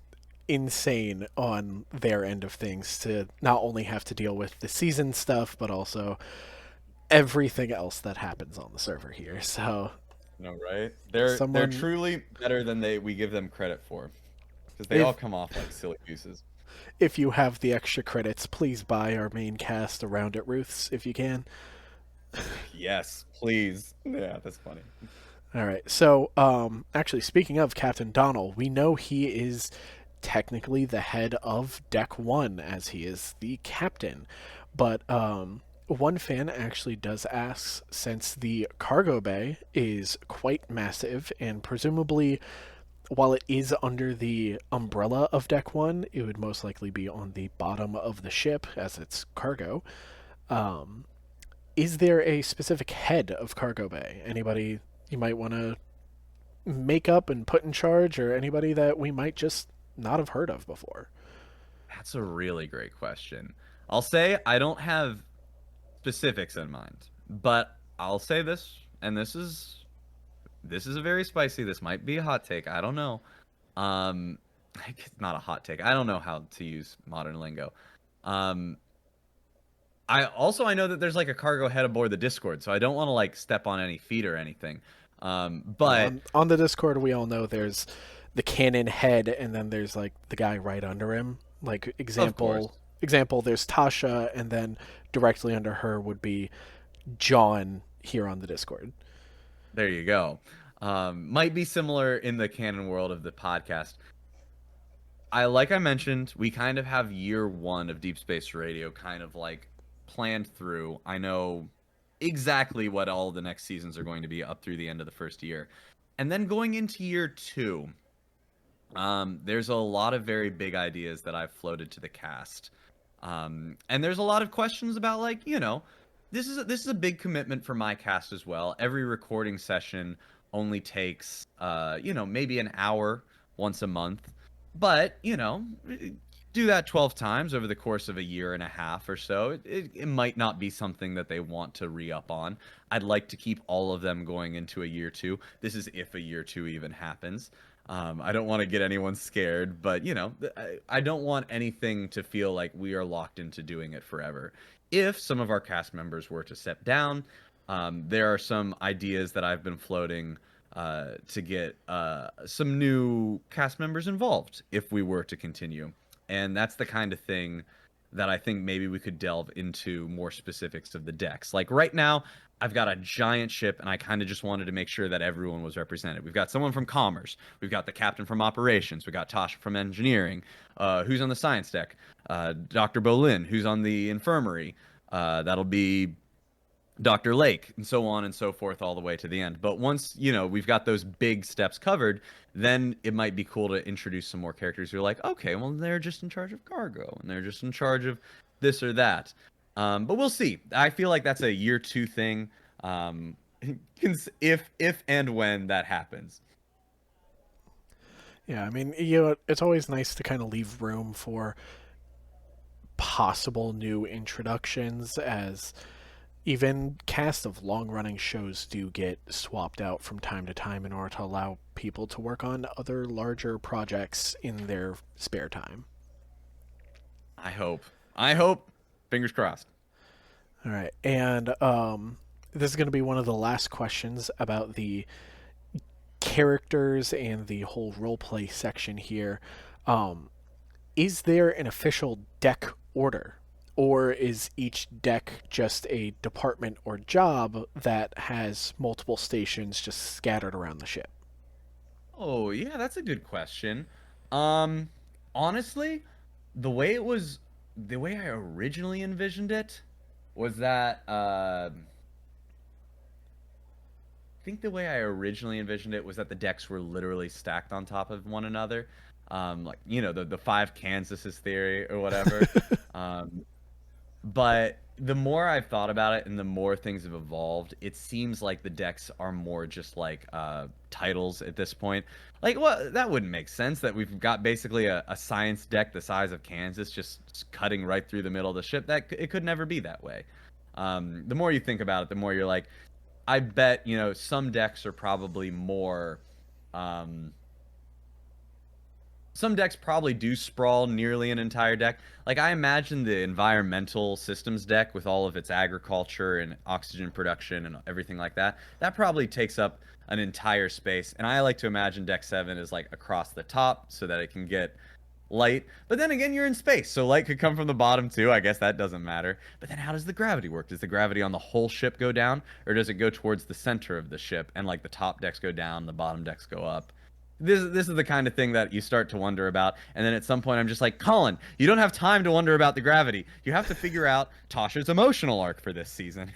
insane on their end of things to not only have to deal with the season stuff, but also everything else that happens on the server here. So. No, right? They're truly better than we give them credit for, because they all come off like silly gooses. If you have the extra credits, please buy our main cast around at Ruth's if you can. Yes, please. Yeah, that's funny. All right. So, actually, speaking of Captain Donnell, we know he is technically the head of Deck 1, as he is the captain. But one fan actually does ask, since the cargo bay is quite massive, and presumably, while it is under the umbrella of Deck 1, it would most likely be on the bottom of the ship as it's cargo. Is there a specific head of cargo bay? Anybody you might want to make up and put in charge, or anybody that we might just not have heard of before? That's a really great question. I'll say I don't have specifics in mind, but I'll say this, and this is a very spicy. This might be a hot take. I don't know. It's not a hot take. I don't know how to use modern lingo. I know that there's like a cargo head aboard the Discord, so I don't want to like step on any feet or anything. But on the Discord, we all know there's the cannon head, and then there's like the guy right under him. Like example, there's Tasha, and then directly under her would be John here on the Discord. There you go. Might be similar in the canon world of the podcast. Like I mentioned, we kind of have year one of Deep Space Radio kind of like planned through. I know exactly what all the next seasons are going to be up through the end of the first year. And then going into year two, there's a lot of very big ideas that I've floated to the cast. And there's a lot of questions about, like, this is a big commitment for my cast as well. Every recording session only takes, maybe an hour once a month. But, do that 12 times over the course of a year and a half or so. It might not be something that they want to re-up on. I'd like to keep all of them going into a year two. This is if a year two even happens. I don't want to get anyone scared, but, I don't want anything to feel like we are locked into doing it forever. If some of our cast members were to step down, there are some ideas that I've been floating to get some new cast members involved if we were to continue. And that's the kind of thing that I think maybe we could delve into more specifics of the decks. Like right now, I've got a giant ship, and I kind of just wanted to make sure that everyone was represented. We've got someone from Commerce. We've got the captain from Operations. We've got Tasha from Engineering. Who's on the Science deck? Dr. Bolin, who's on the Infirmary. That'll be Dr. Lake, and so on and so forth all the way to the end. But once, we've got those big steps covered, then it might be cool to introduce some more characters who are like, okay, well, they're just in charge of cargo, and they're just in charge of this or that. But we'll see. I feel like that's a year two thing, if and when that happens. Yeah, I mean, it's always nice to kind of leave room for possible new introductions, as even cast of long-running shows do get swapped out from time to time in order to allow people to work on other larger projects in their spare time. I hope. I hope. Fingers crossed. All right, and this is going to be one of the last questions about the characters and the whole roleplay section here. Um, is there an official deck order, or is each deck just a department or job that has multiple stations just scattered around the ship? Oh, yeah, that's a good question. Um, Honestly, the way it was, the way I originally envisioned it was that, I think the way I originally envisioned it was that the decks were literally stacked on top of one another. Like, the five Kansases theory or whatever. Um, But the more I've thought about it and the more things have evolved, it seems like the decks are more just like titles at this point. Like, well, that wouldn't make sense that we've got basically a science deck the size of Kansas just cutting right through the middle of the ship. It could never be that way. The more you think about it, the more you're like, I bet, some decks are probably more. Um, some decks probably do sprawl nearly an entire deck. Like I imagine the environmental systems deck with all of its agriculture and oxygen production and everything like that, that probably takes up an entire space. And I like to imagine deck 7 is like across the top so that it can get light. But then again, you're in space, so light could come from the bottom too. I guess that doesn't matter. But then how does the gravity work? Does the gravity on the whole ship go down, or does it go towards the center of the ship and like the top decks go down, the bottom decks go up? This is the kind of thing that you start to wonder about, and then at some point I'm just like, Colin, you don't have time to wonder about the gravity. You have to figure out Tasha's emotional arc for this season.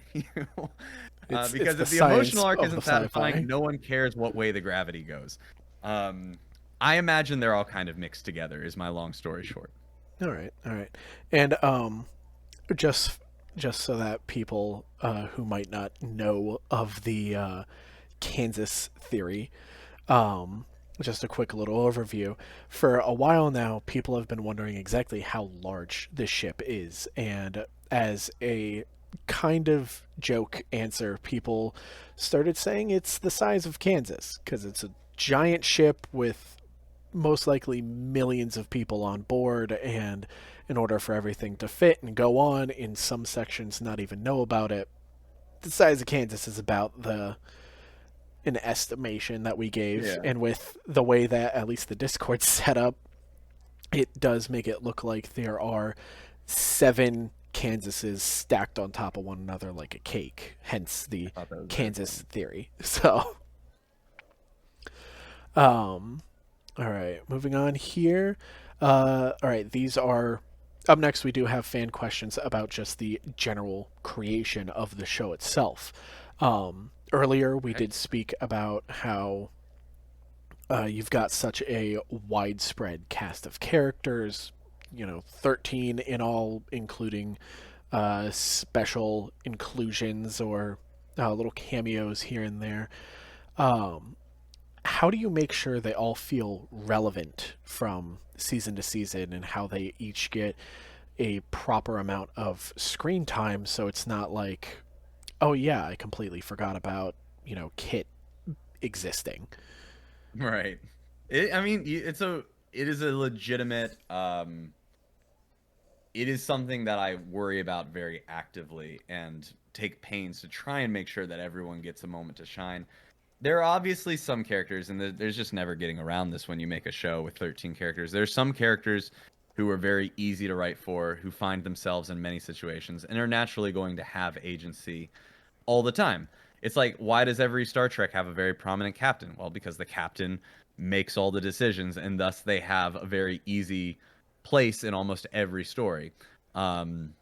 It's Because the if the emotional science arc of the isn't sci-fi. satisfying, no one cares what way the gravity goes. I imagine they're all kind of mixed together. Is my long story short. All right, all right, and just just so that people who might not know of the Kansas theory, um, just a quick little overview. For a while now, people have been wondering exactly how large this ship is, and as a kind of joke answer, people started saying it's the size of Kansas because it's a giant ship with most likely millions of people on board, and in order for everything to fit and go on in some sections not even know about it, the size of Kansas is about the an estimation that we gave. Yeah. And with the way that at least the Discord's set up, it does make it look like there are 7 Kansases stacked on top of one another like a cake, hence the I thought that was very Kansas funny. theory. So um all right, moving on here. All right, these are up next. We do have fan questions about just the general creation of the show itself. Earlier, we Okay. did speak about how you've got such a widespread cast of characters, 13 in all, including special inclusions or little cameos here and there. Um, how do you make sure they all feel relevant from season to season, and how they each get a proper amount of screen time so it's not like, oh yeah, I completely forgot about, Kit existing. Right. I mean, it is a legitimate it is something that I worry about very actively and take pains to try and make sure that everyone gets a moment to shine. There are obviously some characters, and there's just never getting around this when you make a show with 13 characters. There's some characters who are very easy to write for, who find themselves in many situations, and are naturally going to have agency all the time. It's like, why does every Star Trek have a very prominent captain? Well, because the captain makes all the decisions, and thus they have a very easy place in almost every story. Um,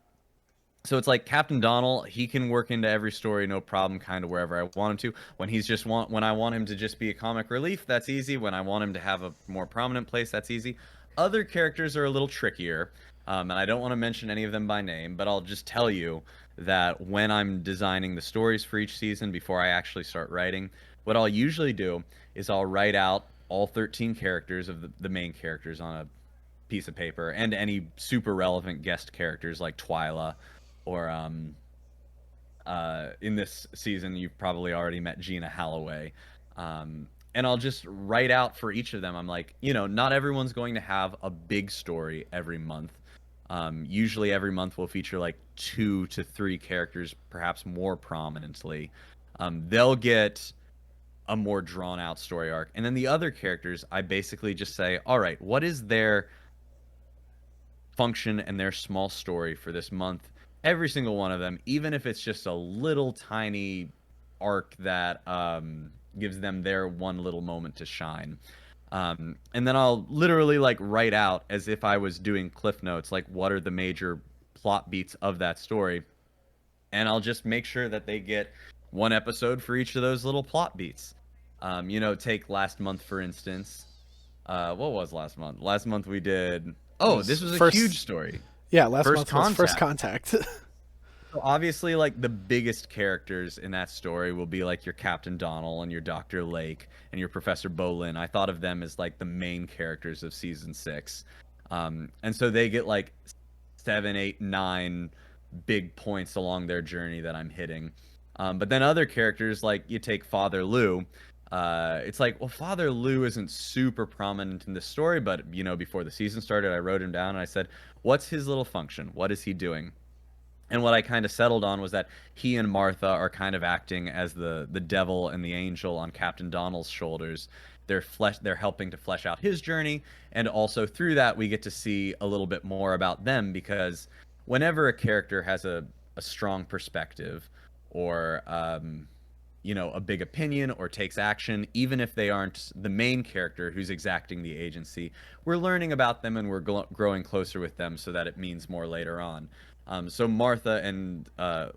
so it's like Captain Donnell, he can work into every story, no problem, kind of wherever I want him to. When I want him to just be a comic relief, that's easy. When I want him to have a more prominent place, that's easy. Other characters are a little trickier, and I don't want to mention any of them by name, but I'll just tell you that when I'm designing the stories for each season before I actually start writing, what I'll usually do is I'll write out all 13 characters of the main characters on a piece of paper, and any super relevant guest characters like Twyla, or in this season you've probably already met Gina Halloway. And I'll just write out for each of them. I'm like, not everyone's going to have a big story every month. Usually every month will feature like 2 to 3 characters, perhaps more prominently. They'll get a more drawn out story arc. And then the other characters, I basically just say, all right, what is their function and their small story for this month? Every single one of them, even if it's just a little tiny arc that gives them their one little moment to shine. And then I'll literally like write out as if I was doing cliff notes, like what are the major plot beats of that story. And I'll just make sure that they get one episode for each of those little plot beats. Take last month, for instance. What was last month? Last month we did... Oh, this was a huge story. Yeah, last month was First Contact. So obviously, like, the biggest characters in that story will be, like, your Captain Donnell and your Dr. Lake and your Professor Bolin. I thought of them as, like, the main characters of Season 6. And so they get, like, 7, 8, 9 big points along their journey that I'm hitting. But then other characters, like, you take Father Lou. It's like, well, Father Lou isn't super prominent in the story, but, before the season started, I wrote him down and I said, what's his little function? What is he doing? And what I kind of settled on was that he and Martha are kind of acting as the devil and the angel on Captain Donnell's shoulders. They're helping to flesh out his journey, and also through that we get to see a little bit more about them, because whenever a character has a strong perspective or a big opinion or takes action, even if they aren't the main character who's exacting the agency, we're learning about them and we're growing closer with them so that it means more later on. So Martha and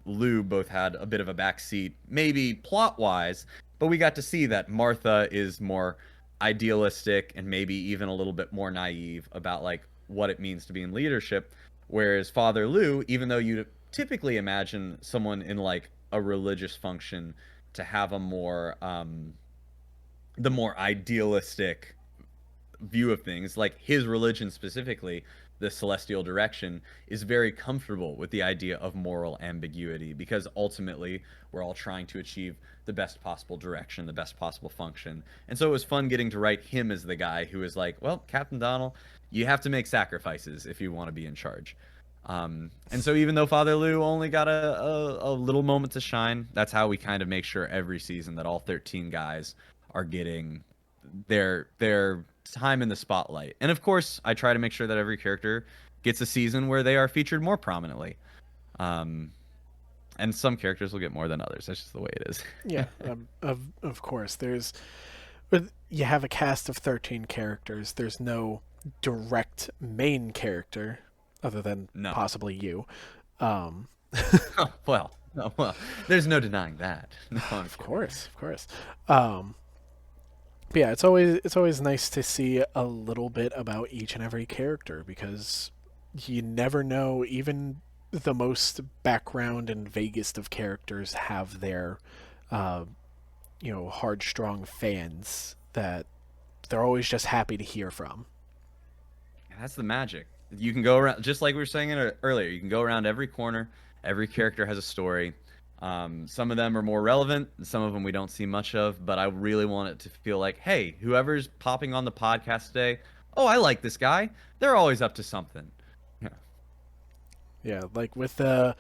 Lou both had a bit of a backseat, maybe plot-wise, but we got to see that Martha is more idealistic and maybe even a little bit more naive about like what it means to be in leadership, whereas Father Lou, even though you typically imagine someone in like a religious function to have a more the more idealistic view of things, like his religion specifically, the celestial direction, is very comfortable with the idea of moral ambiguity, because ultimately we're all trying to achieve the best possible direction, the best possible function. And so it was fun getting to write him as the guy who is like, well, Captain Donnell, you have to make sacrifices if you want to be in charge. And so even though Father Lou only got a little moment to shine, that's how we kind of make sure every season that all 13 guys are getting their time in the spotlight. And of course, I try to make sure that every character gets a season where they are featured more prominently. And some characters will get more than others. That's just the way it is. Yeah, of course. You have a cast of 13 characters. There's no direct main character other than possibly you. Well, there's no denying that. No, of course. But yeah, it's always nice to see a little bit about each and every character, because you never know. Even the most background and vaguest of characters have their hard, strong fans that they're always just happy to hear from. That's the magic. You can go around, just like we were saying earlier, you can go around every corner. Every character has a story. Some of them are more relevant, some of them we don't see much of, but I really want it to feel like, hey, whoever's popping on the podcast today, oh, I like this guy. They're always up to something. Yeah, like with a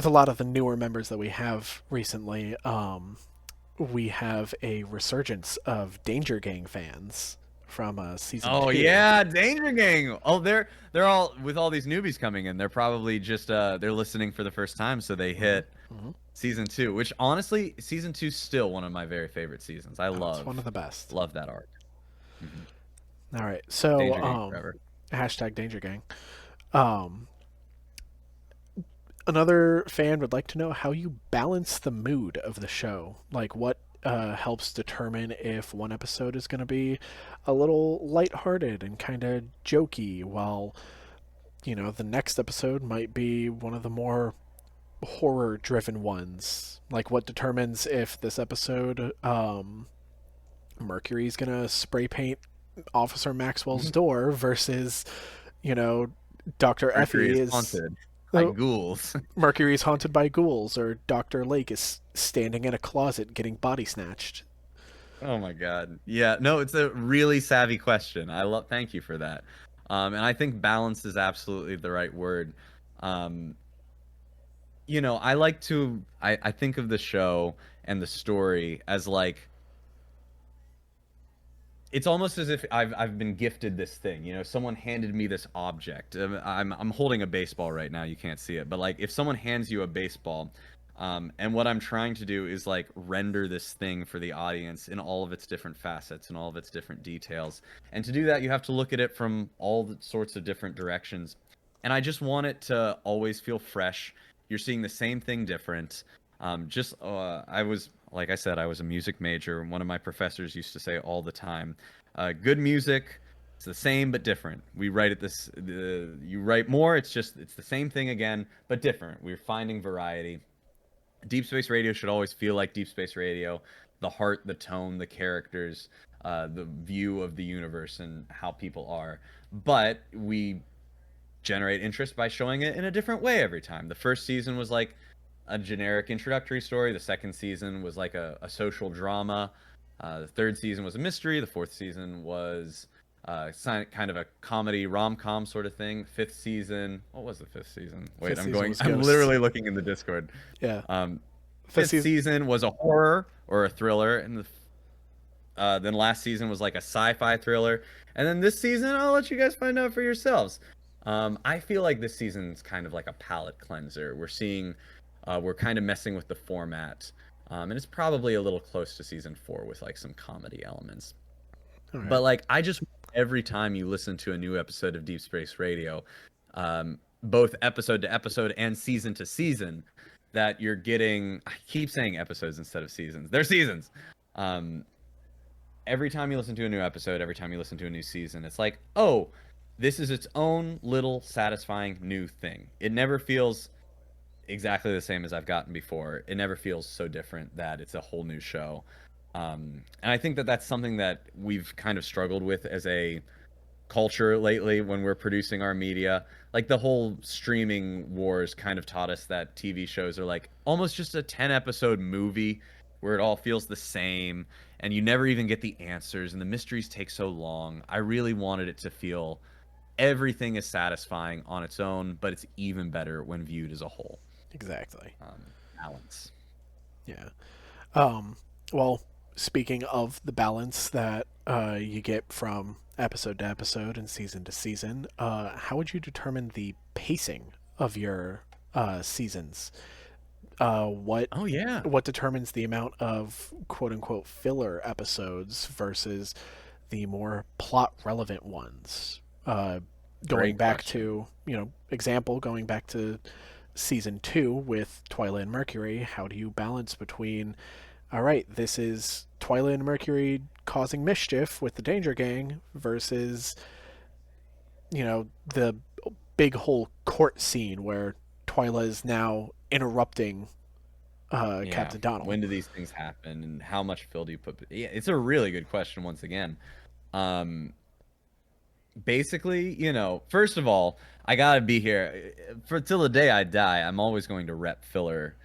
lot of the newer members that we have recently, we have a resurgence of Danger Gang fans from season 2. Oh yeah, Danger Gang. Oh, they're all, with all these newbies coming in, they're probably just they're listening for the first time, so they hit season 2, which honestly, season 2 is still one of my very favorite seasons. It's one of the best. Love that arc. All right, so Danger Gang forever. Hashtag Danger Gang. Another fan would like to know how you balance the mood of the show. Like, what helps determine if one episode is going to be a little lighthearted and kind of jokey, while the next episode might be one of the more horror-driven ones. Like, what determines if this episode Mercury's going to spray paint Officer Maxwell's door versus Dr. Effie is haunted by ghouls. Mercury's haunted by ghouls, or Dr. Lake is standing in a closet getting body snatched. Oh my god. Yeah, no, it's a really savvy question. Thank you for that. And I think balance is absolutely the right word. Um, I like to I think of the show and the story as like it's almost as if I've been gifted this thing. Someone handed me this object. I'm holding a baseball right now. You can't see it, but like if someone hands you a baseball, and what I'm trying to do is like render this thing for the audience in all of its different facets and all of its different details. And to do that, you have to look at it from all the sorts of different directions. And I just want it to always feel fresh. You're seeing the same thing different. I was like I said, I was a music major. One of my professors used to say all the time, "Good music, it's the same but different. We write it you write more. It's the same thing again but different. We're finding variety. Deep Space Radio should always feel like Deep Space Radio. The heart, the tone, the characters, the view of the universe, and how people are. But we generate interest by showing it in a different way every time. The first season was like a generic introductory story. The second season was like a social drama. The third season was a mystery. The fourth season was kind of a comedy rom-com sort of thing. Fifth season, what was the fifth season? Wait, Fifth season was I'm Ghosts. literally looking in the Discord. Yeah. Fifth season was a horror or a thriller, and then last season was like a sci-fi thriller, and then this season I'll let you guys find out for yourselves. I feel like this season's kind of like a palate cleanser. We're kind of messing with the format, and it's probably a little close to season 4 with like some comedy elements. Right. But like, I just every time you listen to a new episode of Deep Space Radio, both episode to episode and season to season, that you're getting. I keep saying episodes instead of seasons. They're seasons. Every time you listen to a new episode, every time you listen to a new season, it's like, oh, this is its own little satisfying new thing. It never feels exactly the same as I've gotten before. It never feels so different that it's a whole new show. And I think that that's something that we've kind of struggled with as a culture lately when we're producing our media. Like the whole streaming wars kind of taught us that TV shows are like almost just a 10 episode movie where it all feels the same and you never even get the answers and the mysteries take so long. I really wanted it to feel everything is satisfying on its own, but it's even better when viewed as a whole. Exactly. Balance. Yeah. Well, speaking of the balance that you get from episode to episode and season to season, how would you determine the pacing of your seasons? What determines the amount of quote unquote filler episodes versus the more plot relevant ones? Going back to season 2 with Twilight and Mercury, how do you balance between, all right, this is Twilight and Mercury causing mischief with the Danger Gang versus, the big whole court scene where Twyla is now interrupting Captain Donald. When do these things happen, and how much fill do you put? Yeah, it's a really good question. Once again, basically, first of all, I gotta be here for till the day I die. I'm always going to rep filler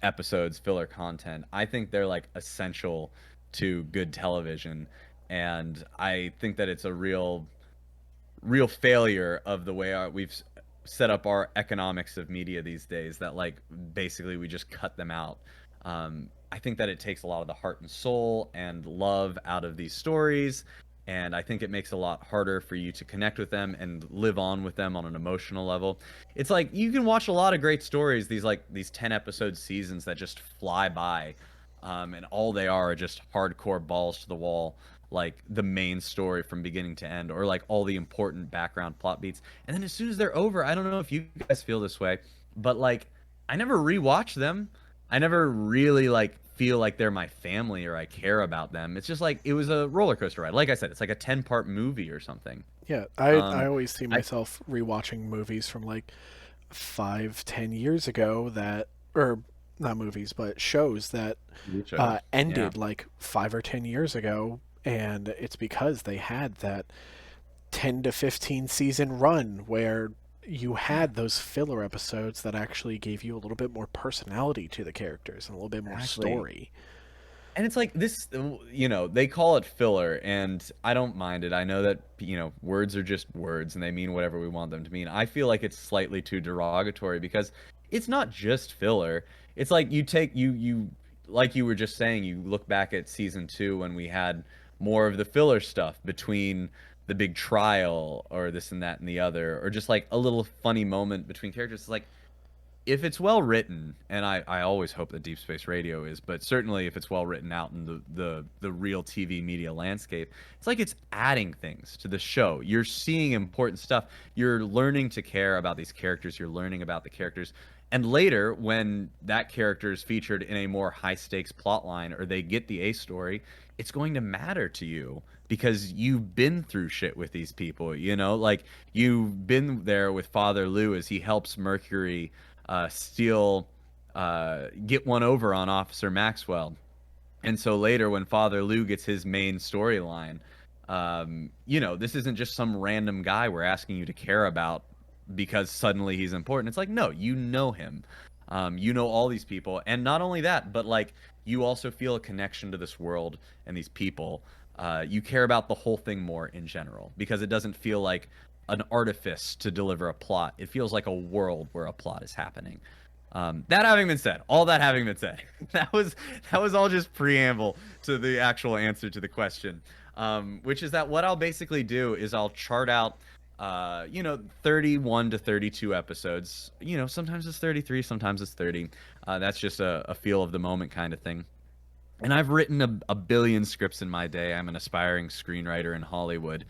episodes, filler content. I think they're like essential to good television, and I think that it's a real failure of the way we've set up our economics of media these days, that like basically we just cut them out. I think that it takes a lot of the heart and soul and love out of these stories, and I think it makes it a lot harder for you to connect with them and live on with them on an emotional level. It's like you can watch a lot of great stories, these 10 episode seasons that just fly by, and all they are just hardcore balls to the wall, like the main story from beginning to end, or like all the important background plot beats. And then as soon as they're over, I don't know if you guys feel this way, but like I never rewatch them. I never really like feel like they're my family or I care about them. It's just like it was a roller coaster ride. Like I said, it's like a 10-part movie or something. Yeah, I always see myself rewatching movies from like 5-10 years ago or not movies, but shows that ended like 5 or 10 years ago. And it's because they had that 10 to 15 season run where you had those filler episodes that actually gave you a little bit more personality to the characters and a little bit more story. And it's like this, they call it filler, and I don't mind it. I know that, words are just words and they mean whatever we want them to mean. I feel like it's slightly too derogatory because it's not just filler. It's like you take like you were just saying, you look back at season 2 when we had more of the filler stuff between the big trial or this and that and the other, or just like a little funny moment between characters. It's like, if it's well written, and I always hope that Deep Space Radio is, but certainly if it's well written out in the real TV media landscape, it's like it's adding things to the show. You're seeing important stuff. You're learning to care about these characters. You're learning about the characters. And later, when that character is featured in a more high stakes plot line, or they get the A story, it's going to matter to you because you've been through shit with these people. Like you've been there with Father Lou as he helps Mercury get one over on Officer Maxwell. And so later when Father Lou gets his main storyline, this isn't just some random guy we're asking you to care about because suddenly he's important. It's like, no, you know him. You know all these people. And not only that, but like you also feel a connection to this world and these people. You care about the whole thing more in general because it doesn't feel like an artifice to deliver a plot. It feels like a world where a plot is happening. That having been said, all that having been said, that was all just preamble to the actual answer to the question, which is that what I'll basically do is I'll chart out, 31 to 32 episodes. Sometimes it's 33, sometimes it's 30. That's just a feel of the moment kind of thing. And I've written a billion scripts in my day. I'm an aspiring screenwriter in Hollywood.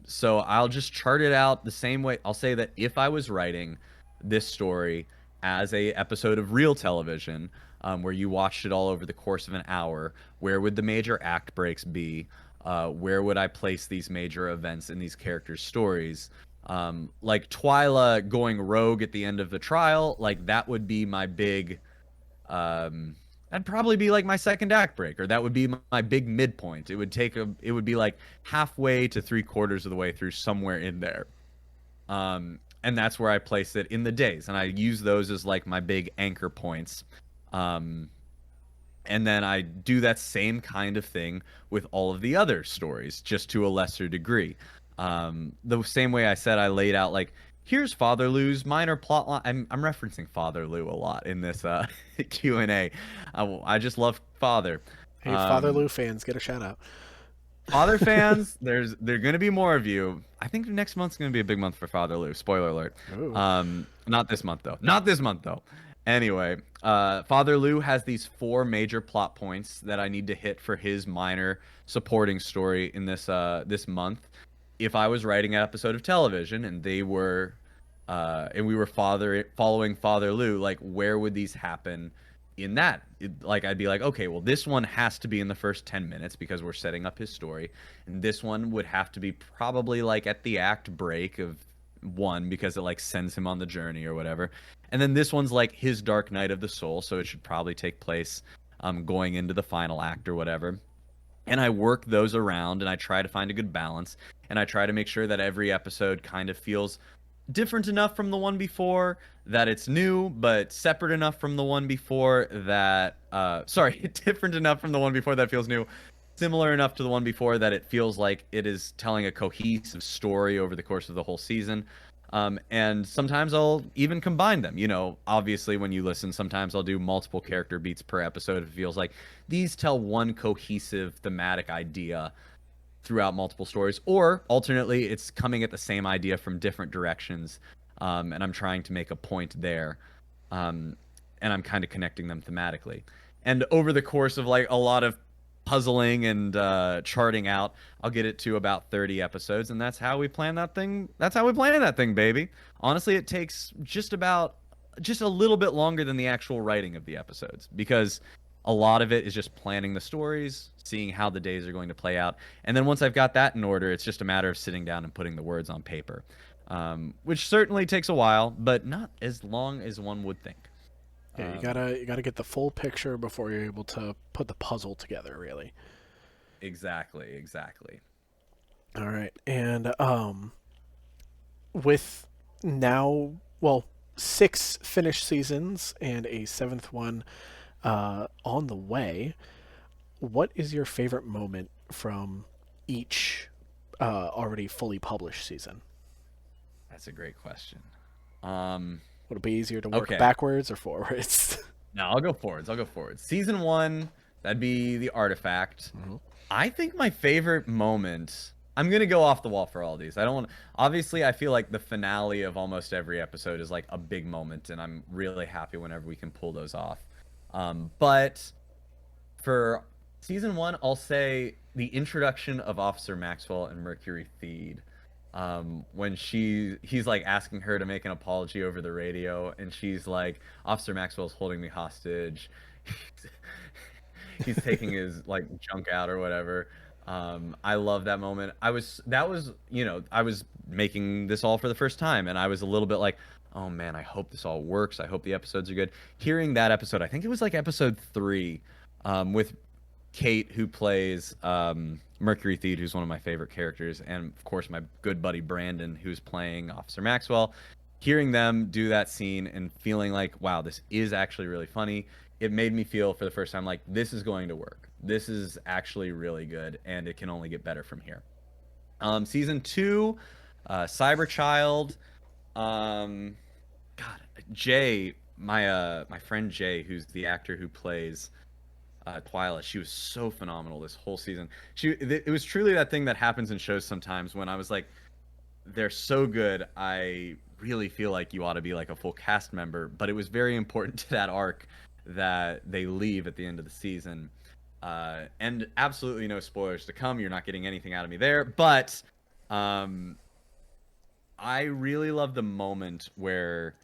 So I'll just chart it out the same way. I'll say that if I was writing this story as a episode of real television, where you watched it all over the course of an hour, where would the major act breaks be? Where would I place these major events in these characters' stories? Like Twyla going rogue at the end of the trial, like that would be my big, that'd probably be like my second act break, or that would be my big midpoint. It would be like halfway to 3/4 of the way through, somewhere in there. And that's where I place it in the days, and I use those as like my big anchor points. And then I do that same kind of thing with all of the other stories, just to a lesser degree. The same way I said I laid out, like, here's Father Lou's minor plot line. I'm referencing Father Lou a lot in this Q&A. I just love Father. Hey, Father Lou fans, get a shout out. Father fans, there are going to be more of you. I think next month's going to be a big month for Father Lou. Spoiler alert. Not this month though. Not this month though. Anyway, Father Lou has these 4 major plot points that I need to hit for his minor supporting story in this month. If I was writing an episode of television and we were following Father Lou, like where would these happen in that? Like I'd be like, okay, well this one has to be in the first 10 minutes because we're setting up his story, and this one would have to be probably like at the act break of 1 because it like sends him on the journey or whatever. And then this one's like his dark night of the soul, so it should probably take place going into the final act or whatever. And I work those around, and I try to find a good balance, and I try to make sure that every episode kind of feels different enough from the one before that it's new, but separate enough from the one before that different enough from the one before that feels new, similar enough to the one before that it feels like it is telling a cohesive story over the course of the whole season. And sometimes I'll even combine them. Obviously when you listen, sometimes I'll do multiple character beats per episode. It feels like these tell one cohesive thematic idea throughout multiple stories, or alternately it's coming at the same idea from different directions, and I'm trying to make a point there, and I'm kind of connecting them thematically. And over the course of like a lot of puzzling and charting out, I'll get it to about 30 episodes, and that's how we plan that thing. That's how we plan that thing, baby. Honestly, it takes just a little bit longer than the actual writing of the episodes, because a lot of it is just planning the stories, seeing how the days are going to play out, and then once I've got that in order, it's just a matter of sitting down and putting the words on paper, which certainly takes a while, but not as long as one would think. Yeah, you gotta get the full picture before you're able to put the puzzle together, really. Exactly. All right, and with now, 6 finished seasons and a 7th one on the way, what is your favorite moment from each already fully published season? That's a great question. Um, Would it be easier to work okay. backwards or forwards? No, I'll go forwards. I'll go forwards. Season one, that'd be the artifact. Hmm. I think my favorite moment. I'm gonna go off the wall for all these. I don't want. Obviously, I feel like the finale of almost every episode is like a big moment, and I'm really happy whenever we can pull those off. But for season one, I'll say the introduction of Officer Maxwell and Mercury Theed. When he's like asking her to make an apology over the radio, and she's like, Officer Maxwell's holding me hostage. He's taking his like junk out or whatever. I love that moment. I was making this all for the first time, and I was a little bit like, oh man, I hope this all works. I hope the episodes are good. Hearing that episode, I think it was like episode 3, with Kate, who plays Mercury Theed, who's one of my favorite characters, and of course my good buddy Brandon, who's playing Officer Maxwell. Hearing them do that scene and feeling like, wow, this is actually really funny, it made me feel for the first time like this is going to work. This is actually really good, and it can only get better from here. Season 2, Cyberchild. God, Jay, my friend Jay, who's the actor who plays Twyla, she was so phenomenal this whole season. It was truly that thing that happens in shows sometimes when I was like, they're so good. I really feel like you ought to be like a full cast member, but it was very important to that arc that they leave at the end of the season. And absolutely no spoilers to come. You're not getting anything out of me there, but I really love the moment where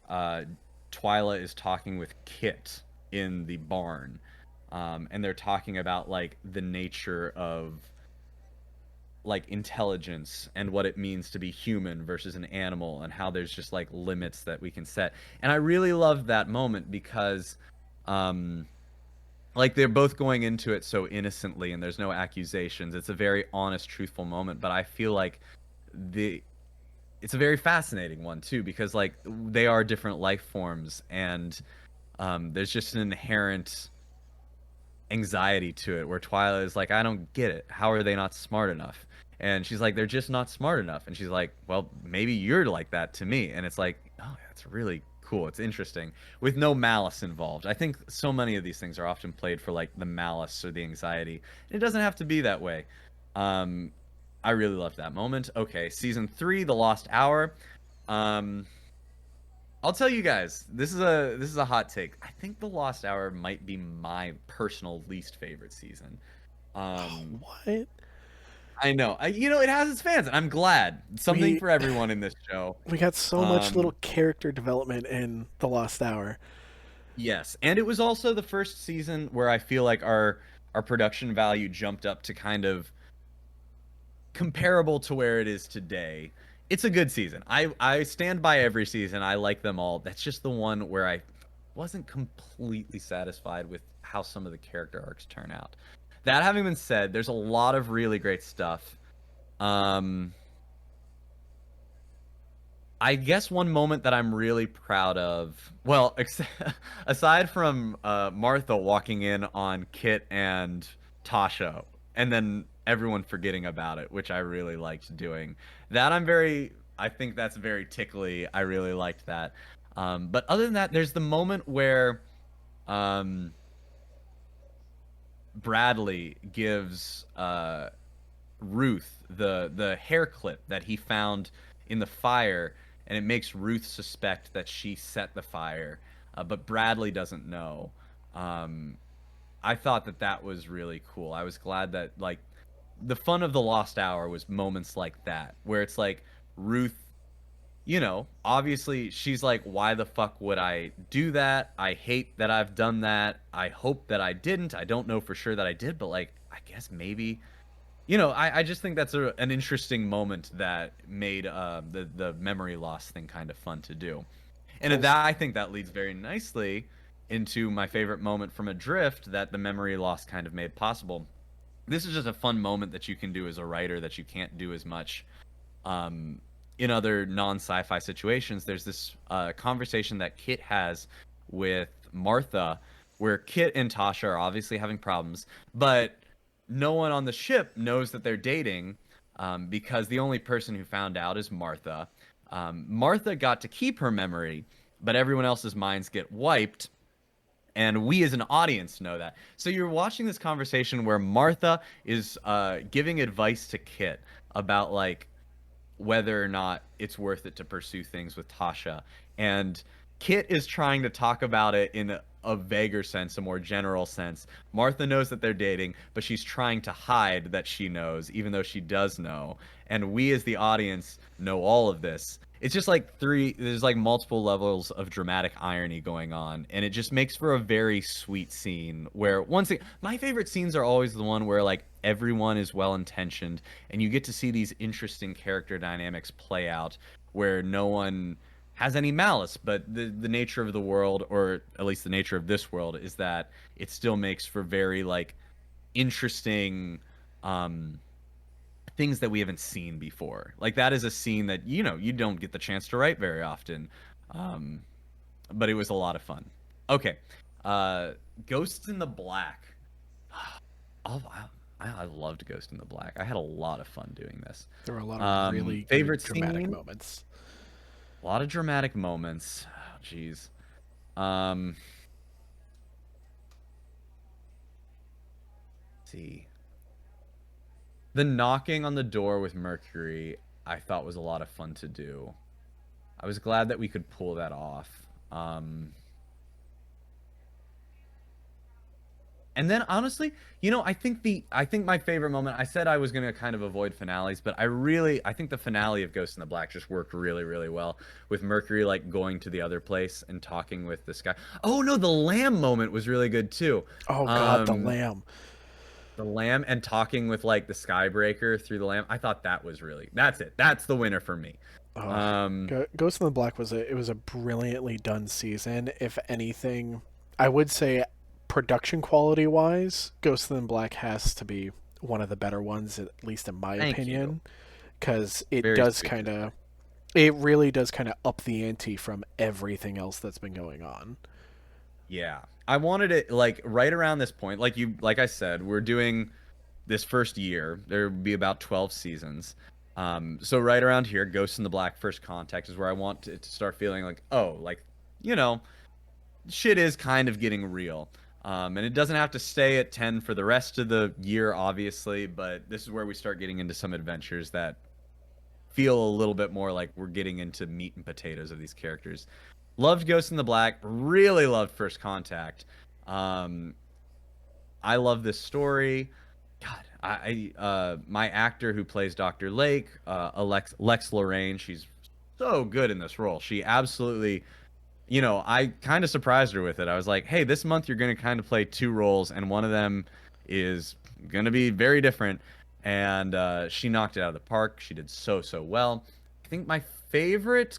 Twyla is talking with Kit in the barn, and they're talking about like the nature of like intelligence and what it means to be human versus an animal, and how there's just like limits that we can set. And I really love that moment because like they're both going into it so innocently and there's no accusations. It's a very honest, truthful moment, but I feel like the it's a very fascinating one too, because like they are different life forms, and there's just an inherent anxiety to it where Twyla is like, I don't get it. How are they not smart enough? And she's like, they're just not smart enough. And she's like, well, maybe you're like that to me. And it's like, oh, that's really cool. It's interesting with no malice involved. I think so many of these things are often played for like the malice or the anxiety. It doesn't have to be that way. Um, I really loved that moment. Okay, season 3, The Lost Hour. Um, I'll tell you guys, this is a hot take. I think The Lost Hour might be my personal least favorite season. Um, What? I know, it has its fans, and I'm glad. Something We for everyone in this show. we got so much little Um, character development in The Lost Hour. yes, and it was also the first season where I feel like our production value jumped up to kind of comparable to where it is today. It's a good season. I stand by every season. I like them all. That's just the one where I wasn't completely satisfied with how some of the character arcs turn out. That having been said, there's a lot of really great stuff. Um, I guess one moment that I'm really proud of, well, aside from Martha walking in on Kit and Tasha, and then everyone forgetting about it, which I really liked doing. I think that's very tickly. I really liked that. But other than that, there's the moment where um, Bradley gives Ruth the hair clip that he found in the fire, and it makes Ruth suspect that she set the fire, but Bradley doesn't know. Um, I thought that that was really cool. I was glad that like the fun of the Lost Hour was moments like that, where it's like Ruth, obviously she's like, why the fuck would I do that? I hate that I've done that. I hope that I didn't. I don't know for sure that I did, but like, I guess maybe. I just think that's an interesting moment that made the memory loss thing kind of fun to do. And Pulls. that I think that leads very nicely into my favorite moment from Adrift that the memory loss kind of made possible. This is just a fun moment that you can do as a writer that you can't do as much um, in other non-sci-fi situations. There's this conversation that Kit has with Martha where Kit and Tasha are obviously having problems, but no one on the ship knows that they're dating, because the only person who found out is Martha. Martha got to keep her memory, but everyone else's minds get wiped, and we as an audience know that. So you're watching this conversation where Martha is giving advice to Kit about like whether or not it's worth it to pursue things with Tasha. And Kit is trying to talk about it in a vaguer sense, a more general sense. Martha knows that they're dating, but she's trying to hide that she knows, even though she does know. And we as the audience know all of this. It's just like there's like multiple levels of dramatic irony going on, and it just makes for a very sweet scene where once again, my favorite scenes are always the one where like everyone is well intentioned and you get to see these interesting character dynamics play out where no one has any malice, but the nature of the world, or at least the nature of this world, is that it still makes for very like interesting things that we haven't seen before. Like that is a scene that you don't get the chance to write very often, um, but it was a lot of fun. Okay, uh, Ghosts in the Black. Oh, I loved Ghost in the Black. I had a lot of fun doing this. There were a lot of really good Favorite dramatic scene? moments. A lot of dramatic moments. Oh, jeez. Um, let's see. The knocking on the door with Mercury, I thought was a lot of fun to do. I was glad that we could pull that off. And then honestly, I think my favorite moment, I said I was gonna kind of avoid finales, but I think the finale of Ghost in the Black just worked really, really well with Mercury like going to the other place and talking with this guy. Oh no, the lamb moment was really good too. Oh God, the Um, lamb. the lamb and talking with like the Skybreaker through the lamb. I thought that's it. That's the winner for me. Oh, Um, Ghost in the Black was a brilliantly done season. If anything, I would say production quality wise, Ghost in the Black has to be one of the better ones, at least in my Thank you. opinion, because Very sweet of you to say. it really does kind of up the ante from everything else that's been going on. Yeah. I wanted it like right around this point, like I said, we're doing this first year. There will be about 12 seasons. So right around here, Ghost in the Black First Contact is where I want it to start feeling like, oh, like, you know, shit is kind of getting real. And it doesn't have to stay at 10 for the rest of the year, obviously, but this is where we start getting into some adventures that feel a little bit more like we're getting into meat and potatoes of these characters. Loved Ghost in the Black. Really loved First Contact. Um, I love this story. God, my actor who plays Dr. Lake, Lex Lorraine, she's so good in this role. She absolutely, I kind of surprised her with it. I was like, hey, this month you're going to kind of play two roles, and one of them is going to be very different. And she knocked it out of the park. She did so well. I think my favorite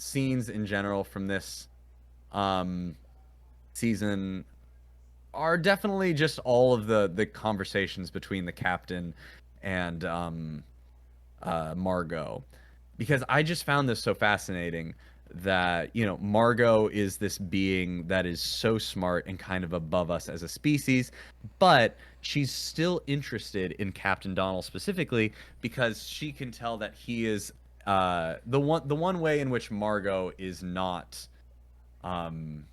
scenes in general from this um, season are definitely just all of the conversations between the captain and Margot, because I just found this so fascinating that Margot is this being that is so smart and kind of above us as a species, but she's still interested in Captain Donnell specifically because she can tell that he is the one way in which Margot is not um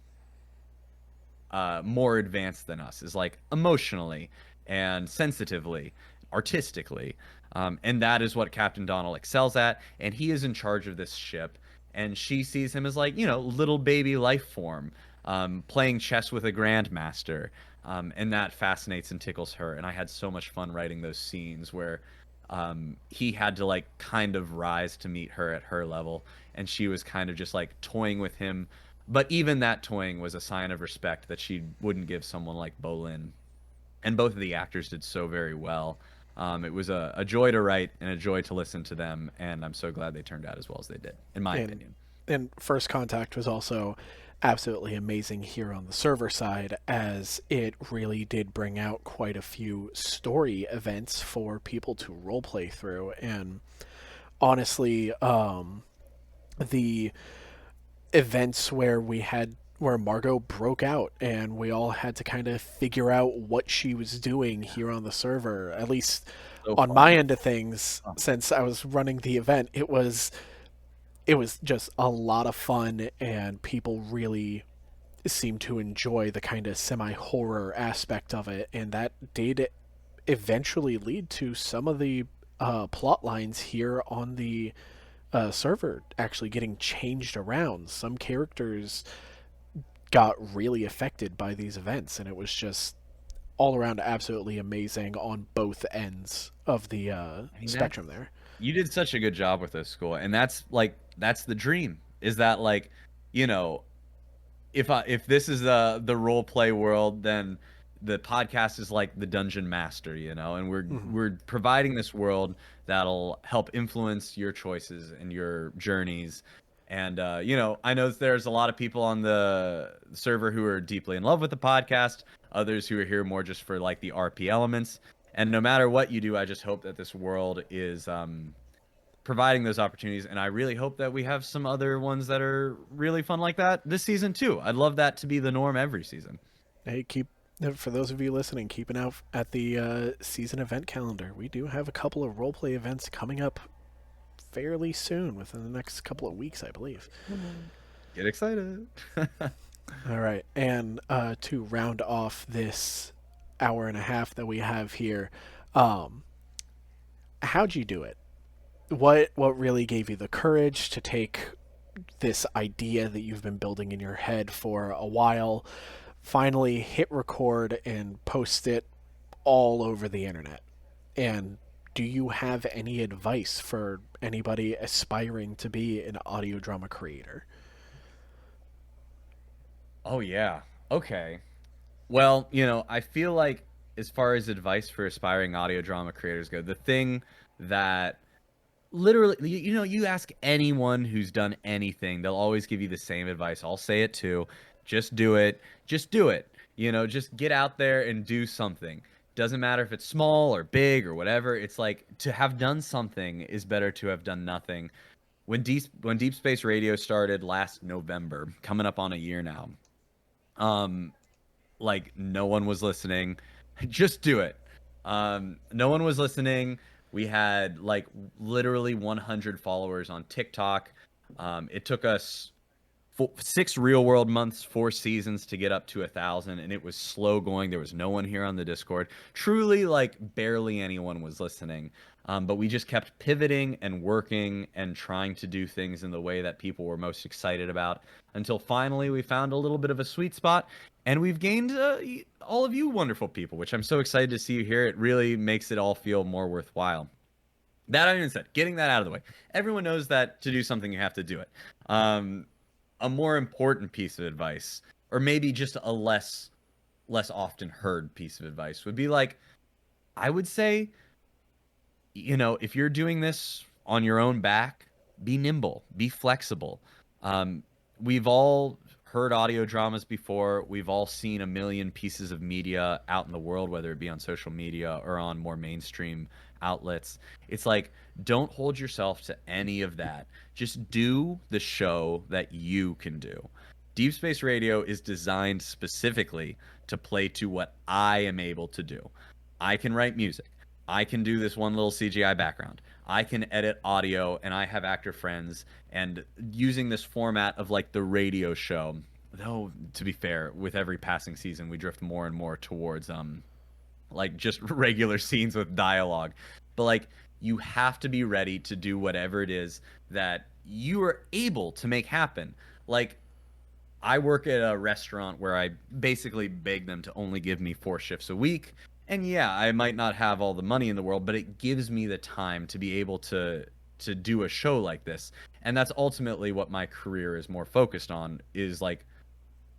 more advanced than us is like emotionally and sensitively, artistically. And that is what Captain Donnell excels at. And he is in charge of this ship. And she sees him as like, little baby life form, playing chess with a grandmaster. And that fascinates and tickles her. And I had so much fun writing those scenes where he had to like kind of rise to meet her at her level. And she was kind of just like toying with him, but even that toying was a sign of respect that she wouldn't give someone like Bolin. And both of the actors did so very well. It was a joy to write and a joy to listen to them, and I'm so glad they turned out as well as they did, in my And opinion. First Contact was also absolutely amazing here on the server side, as it really did bring out quite a few story events for people to roleplay through. And honestly, the events where we had where Margot broke out, and we all had to kind of figure out what she was doing here on the server. At least So on my fun. end of things, since I was running the event, it was just a lot of fun, and people really seemed to enjoy the kind of semi-horror aspect of it, and that did eventually lead to some of the plot lines here on the server actually getting changed around. Some characters got really affected by these events, and it was just all around absolutely amazing on both ends of the I mean, spectrum there. you did such a good job with this school, and that's the dream. Is that like, you know, if this is the role play world, then the podcast is like the dungeon master, and we're Hmm. we're providing this world that'll help influence your choices and your journeys. And I know there's a lot of people on the server who are deeply in love with the podcast, others who are here more just for like the RP elements. And no matter what you do, I just hope that this world is providing those opportunities, and I really hope that we have some other ones that are really fun like that this season too. I'd love that to be the norm every season. Hey, keep for those of you listening, keeping out at the season event calendar. We do have a couple of roleplay events coming up fairly soon, within the next couple of weeks, I believe. Get excited. All right, and to round off this hour and a half that we have here, um, how'd you do it? What really gave you the courage to take this idea that you've been building in your head for a while, finally hit record and post it all over the internet? And do you have any advice for anybody aspiring to be an audio drama creator? Oh yeah. Okay. Well, I feel like as far as advice for aspiring audio drama creators go, the thing that literally, you ask anyone who's done anything, they'll always give you the same advice. I'll say it too. Just do it. Just do it. Just get out there and do something. Doesn't matter if it's small or big or whatever. It's like to have done something is better to have done nothing. When Deep Space Radio started last November, coming up on a year now, um, like no one was listening. Just do it. No one was listening. We had like literally 100 followers on TikTok. It took us 6 real world months, 4 seasons to get up to 1,000, and it was slow going. There was no one here on the Discord. Truly, like barely anyone was listening. But we just kept pivoting and working and trying to do things in the way that people were most excited about until finally we found a little bit of a sweet spot, and we've gained all of you wonderful people, which I'm so excited to see you here. It really makes it all feel more worthwhile. That I even said, getting that out of the way. Everyone knows that to do something, you have to do it. A more important piece of advice, or maybe just a less often heard piece of advice, would be like, I would say, if you're doing this on your own back, be nimble, be flexible. We've all heard audio dramas before. We've all seen a million pieces of media out in the world, whether it be on social media or on more mainstream outlets. It's like, don't hold yourself to any of that. Just do the show that you can do. Deep Space Radio is designed specifically to play to what I am able to do. I can write music. I can do this one little CGI background. I can edit audio, and I have actor friends. And using this format of like the radio show, though, to be fair, with every passing season, we drift more and more towards like just regular scenes with dialogue. But like, you have to be ready to do whatever it is that you are able to make happen. Like, I work at a restaurant where I basically beg them to only give me 4 shifts a week. And yeah, I might not have all the money in the world, but it gives me the time to be able to do a show like this. And that's ultimately what my career is more focused on, is like,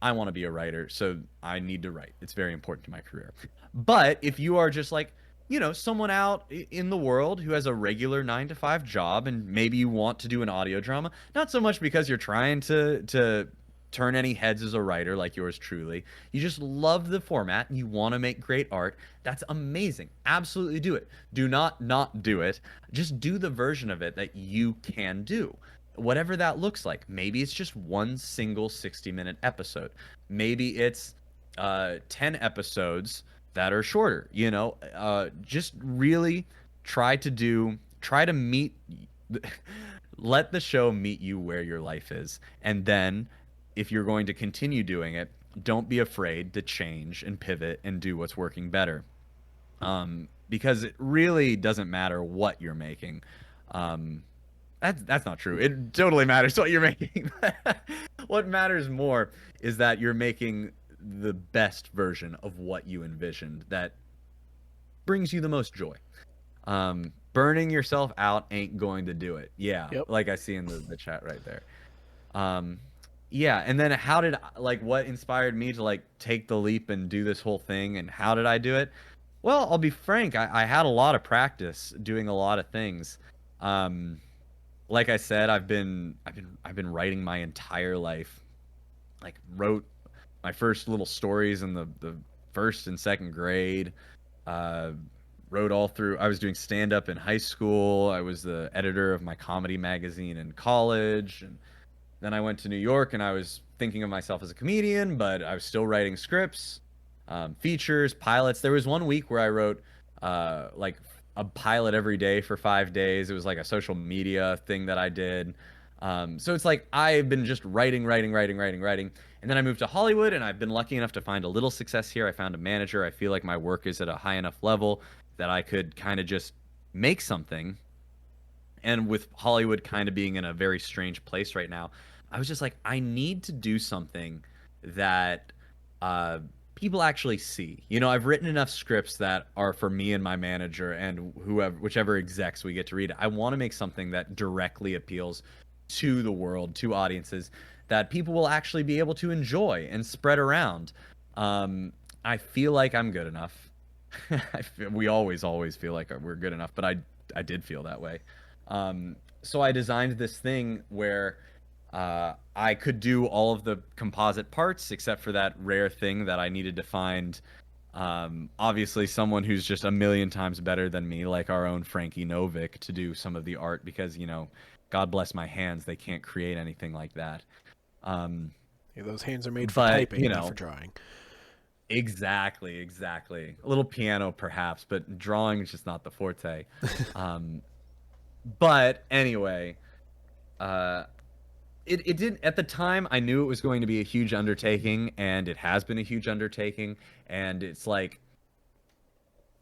I want to be a writer, so I need to write. It's very important to my career. But if you are just like, someone out in the world who has a regular 9 to 5 job, and maybe you want to do an audio drama, not so much because you're trying to turn any heads as a writer like yours truly. You just love the format and you want to make great art. That's amazing. Absolutely do it. Do not do it. Just do the version of it that you can do. whatever that looks like. Maybe it's just one single 60-minute episode. Maybe it's 10 episodes that are shorter, just really try to meet let the show meet you where your life is. And then if you're going to continue doing it, don't be afraid to change and pivot and do what's working better. Because it really doesn't matter what you're making. That's not true. It totally matters what you're making. What matters more is that you're making the best version of what you envisioned that brings you the most joy. Burning yourself out ain't going to do it. Yeah, Yep. like I see in the chat right there. Yeah, and then what inspired me to like take the leap and do this whole thing, and how did I do it? Well, I'll be frank, I had a lot of practice doing a lot of things. Like I said, I've been writing my entire life. Like wrote my first little stories in the first and second grade. Wrote all through. I was doing stand up in high school. I was the editor of my comedy magazine in college, and then I went to New York, and I was thinking of myself as a comedian, but I was still writing scripts, features, pilots. There was one week where I wrote like a pilot every day for 5 days. It was like a social media thing that I did. So it's like I've been just writing. And then I moved to Hollywood, and I've been lucky enough to find a little success here. I found a manager. I feel like my work is at a high enough level that I could kind of just make something. And with Hollywood kind of being in a very strange place right now, I was just like, I need to do something that people actually see. I've written enough scripts that are for me and my manager and whichever execs we get to read. I want to make something that directly appeals to the world, to audiences, that people will actually be able to enjoy and spread around. I feel like I'm good enough. We always feel like we're good enough, but I did feel that way. So I designed this thing where I could do all of the composite parts except for that rare thing that I needed to find. Obviously someone who's just a million times better than me, like our own Frankie Novick, to do some of the art, because God bless my hands, they can't create anything like that. Yeah, those hands are made for typing, not for drawing. Exactly. A little piano perhaps, but drawing is just not the forte. But anyway, it did, at the time I knew it was going to be a huge undertaking, and it has been a huge undertaking, and it's like,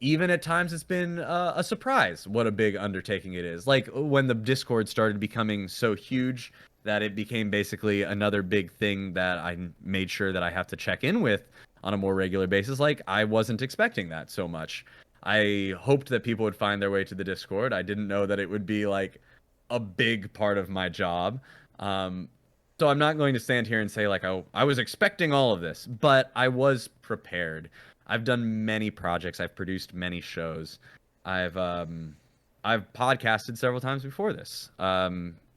even at times it's been a surprise what a big undertaking it is. Like when the Discord started becoming so huge that it became basically another big thing that I made sure that I have to check in with on a more regular basis. Like, I wasn't expecting that so much. I hoped that people would find their way to the Discord. I didn't know that it would be like a big part of my job. So I'm not going to stand here and say like I was expecting all of this, but I was prepared. I've done many projects. I've produced many shows. I've podcasted several times before this.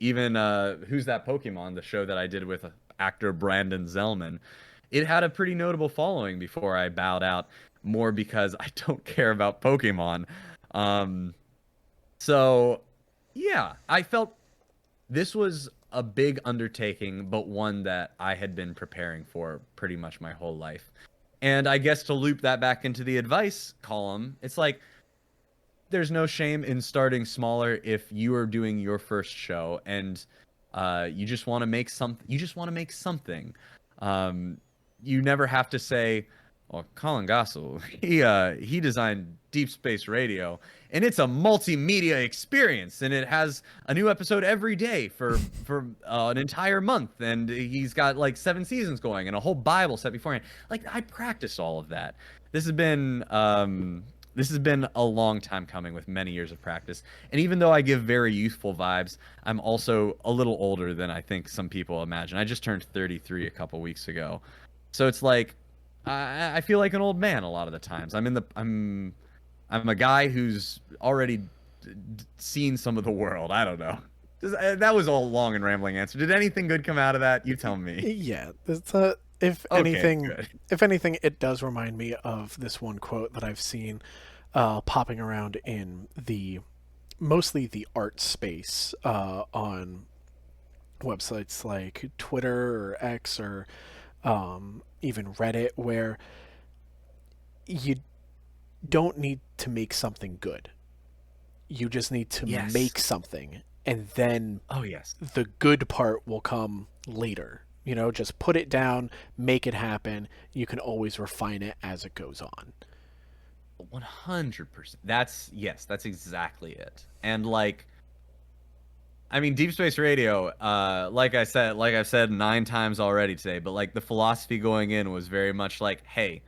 Even Who's That Pokemon, the show that I did with actor Brandon Zellman, it had a pretty notable following before I bowed out, more because I don't care about Pokemon. So yeah, I felt this was a big undertaking, but one that I had been preparing for pretty much my whole life. And I guess to loop that back into the advice column, it's like, there's no shame in starting smaller if you are doing your first show and you just want to make something. You never have to say, well, Collin Gossel, he designed Deep Space Radio, and it's a multimedia experience, and it has a new episode every day for an entire month, and he's got like 7 seasons going and a whole Bible set beforehand. Like, I practiced all of that. This has been a long time coming with many years of practice. And even though I give very youthful vibes, I'm also a little older than I think some people imagine. I just turned 33 a couple weeks ago. So it's like, I feel like an old man a lot of the times. I'm a guy who's already seen some of the world. I don't know. That was a long and rambling answer. Did anything good come out of that? You tell me. Yeah, if anything, it does remind me of this one quote that I've seen popping around in mostly the art space on websites like Twitter or X or even Reddit, where you don't need to make something good. You just need to Yes. make something, and then Oh, yes. the good part will come later. Just put it down, make it happen. You can always refine it as it goes on. 100%. That's exactly it. And like, I mean, Deep Space Radio, like I've said 9 times already today, but like the philosophy going in was very much like, hey,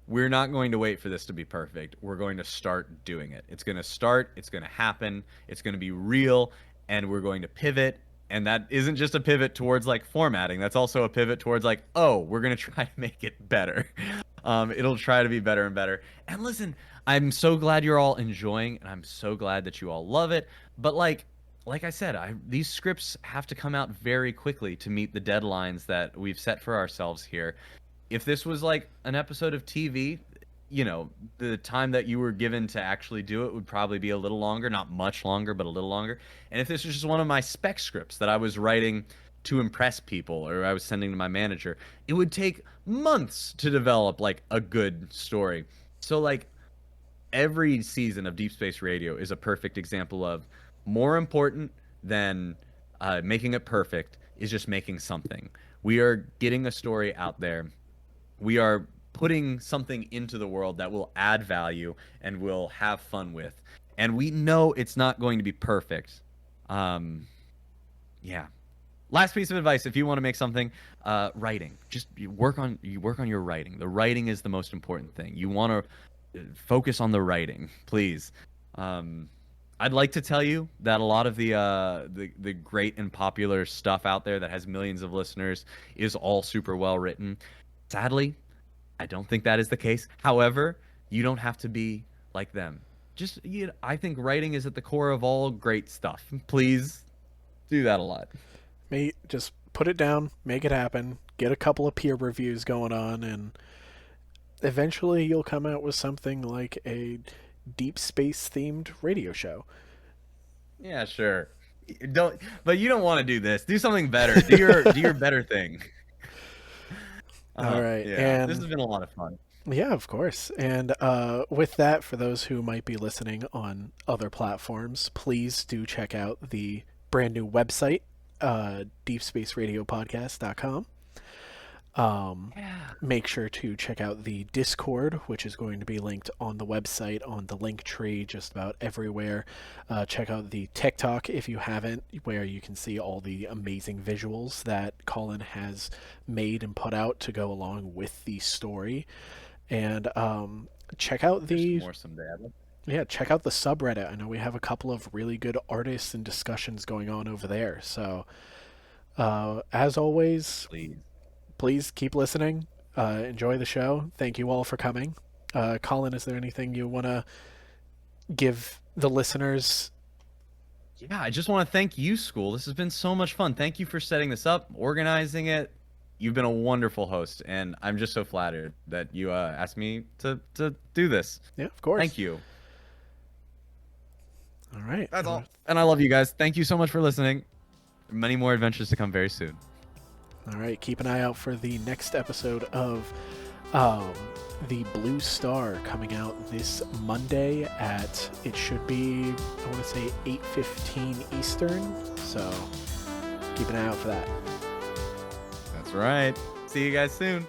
we're not going to wait for this to be perfect. We're going to start doing it. It's going to start, it's going to happen, it's going to be real, and we're going to pivot. And that isn't just a pivot towards like formatting. That's also a pivot towards like, oh, we're going to try to make it better. It'll try to be better and better. And listen, I'm so glad you're all enjoying, and I'm so glad that you all love it. But like I said, these scripts have to come out very quickly to meet the deadlines that we've set for ourselves here. If this was like an episode of TV, the time that you were given to actually do it would probably be a little longer, not much longer, but a little longer. And if this was just one of my spec scripts that I was writing to impress people or I was sending to my manager, it would take months to develop like a good story. So like every season of Deep Space Radio is a perfect example of more important than making it perfect is just making something. We are getting a story out there. We are putting something into the world that will add value and will have fun with. And we know it's not going to be perfect. Yeah. Last piece of advice: if you want to make something, writing. Just you work on your writing. The writing is the most important thing. You want to focus on the writing, please. I'd like to tell you that a lot of the great and popular stuff out there that has millions of listeners is all super well written. Sadly, I don't think that is the case. However, you don't have to be like them. I think writing is at the core of all great stuff. Please do that a lot. Just put it down, make it happen, get a couple of peer reviews going on, and eventually you'll come out with something like a deep space themed radio show. Yeah, sure. But you don't want to do this. Do something better. Do your better thing. All right. Yeah, And this has been a lot of fun. yeah, of course. And with that, for those who might be listening on other platforms, please do check out the brand new website, deepspaceradiopodcast.com. Make sure to check out the Discord, which is going to be linked on the website, on the link tree, just about everywhere. Check out the TikTok if you haven't, where you can see all the amazing visuals that Collin has made and put out to go along with the story. And check out There's more someday. check out the subreddit. I know we have a couple of really good artists and discussions going on over there. So, as always, please keep listening. Enjoy the show. Thank you all for coming. Collin, is there anything you want to give the listeners? Yeah, I just want to thank you, School. This has been so much fun. Thank you for setting this up, organizing it. You've been a wonderful host, and I'm just so flattered that you asked me to do this. Yeah, of course. Thank you. All right. That's all. And I love you guys. Thank you so much for listening. Many more adventures to come very soon. All right. Keep an eye out for the next episode of the Blue Star coming out this Monday at, it should be, I want to say 8:15 Eastern. So keep an eye out for that. That's right. See you guys soon.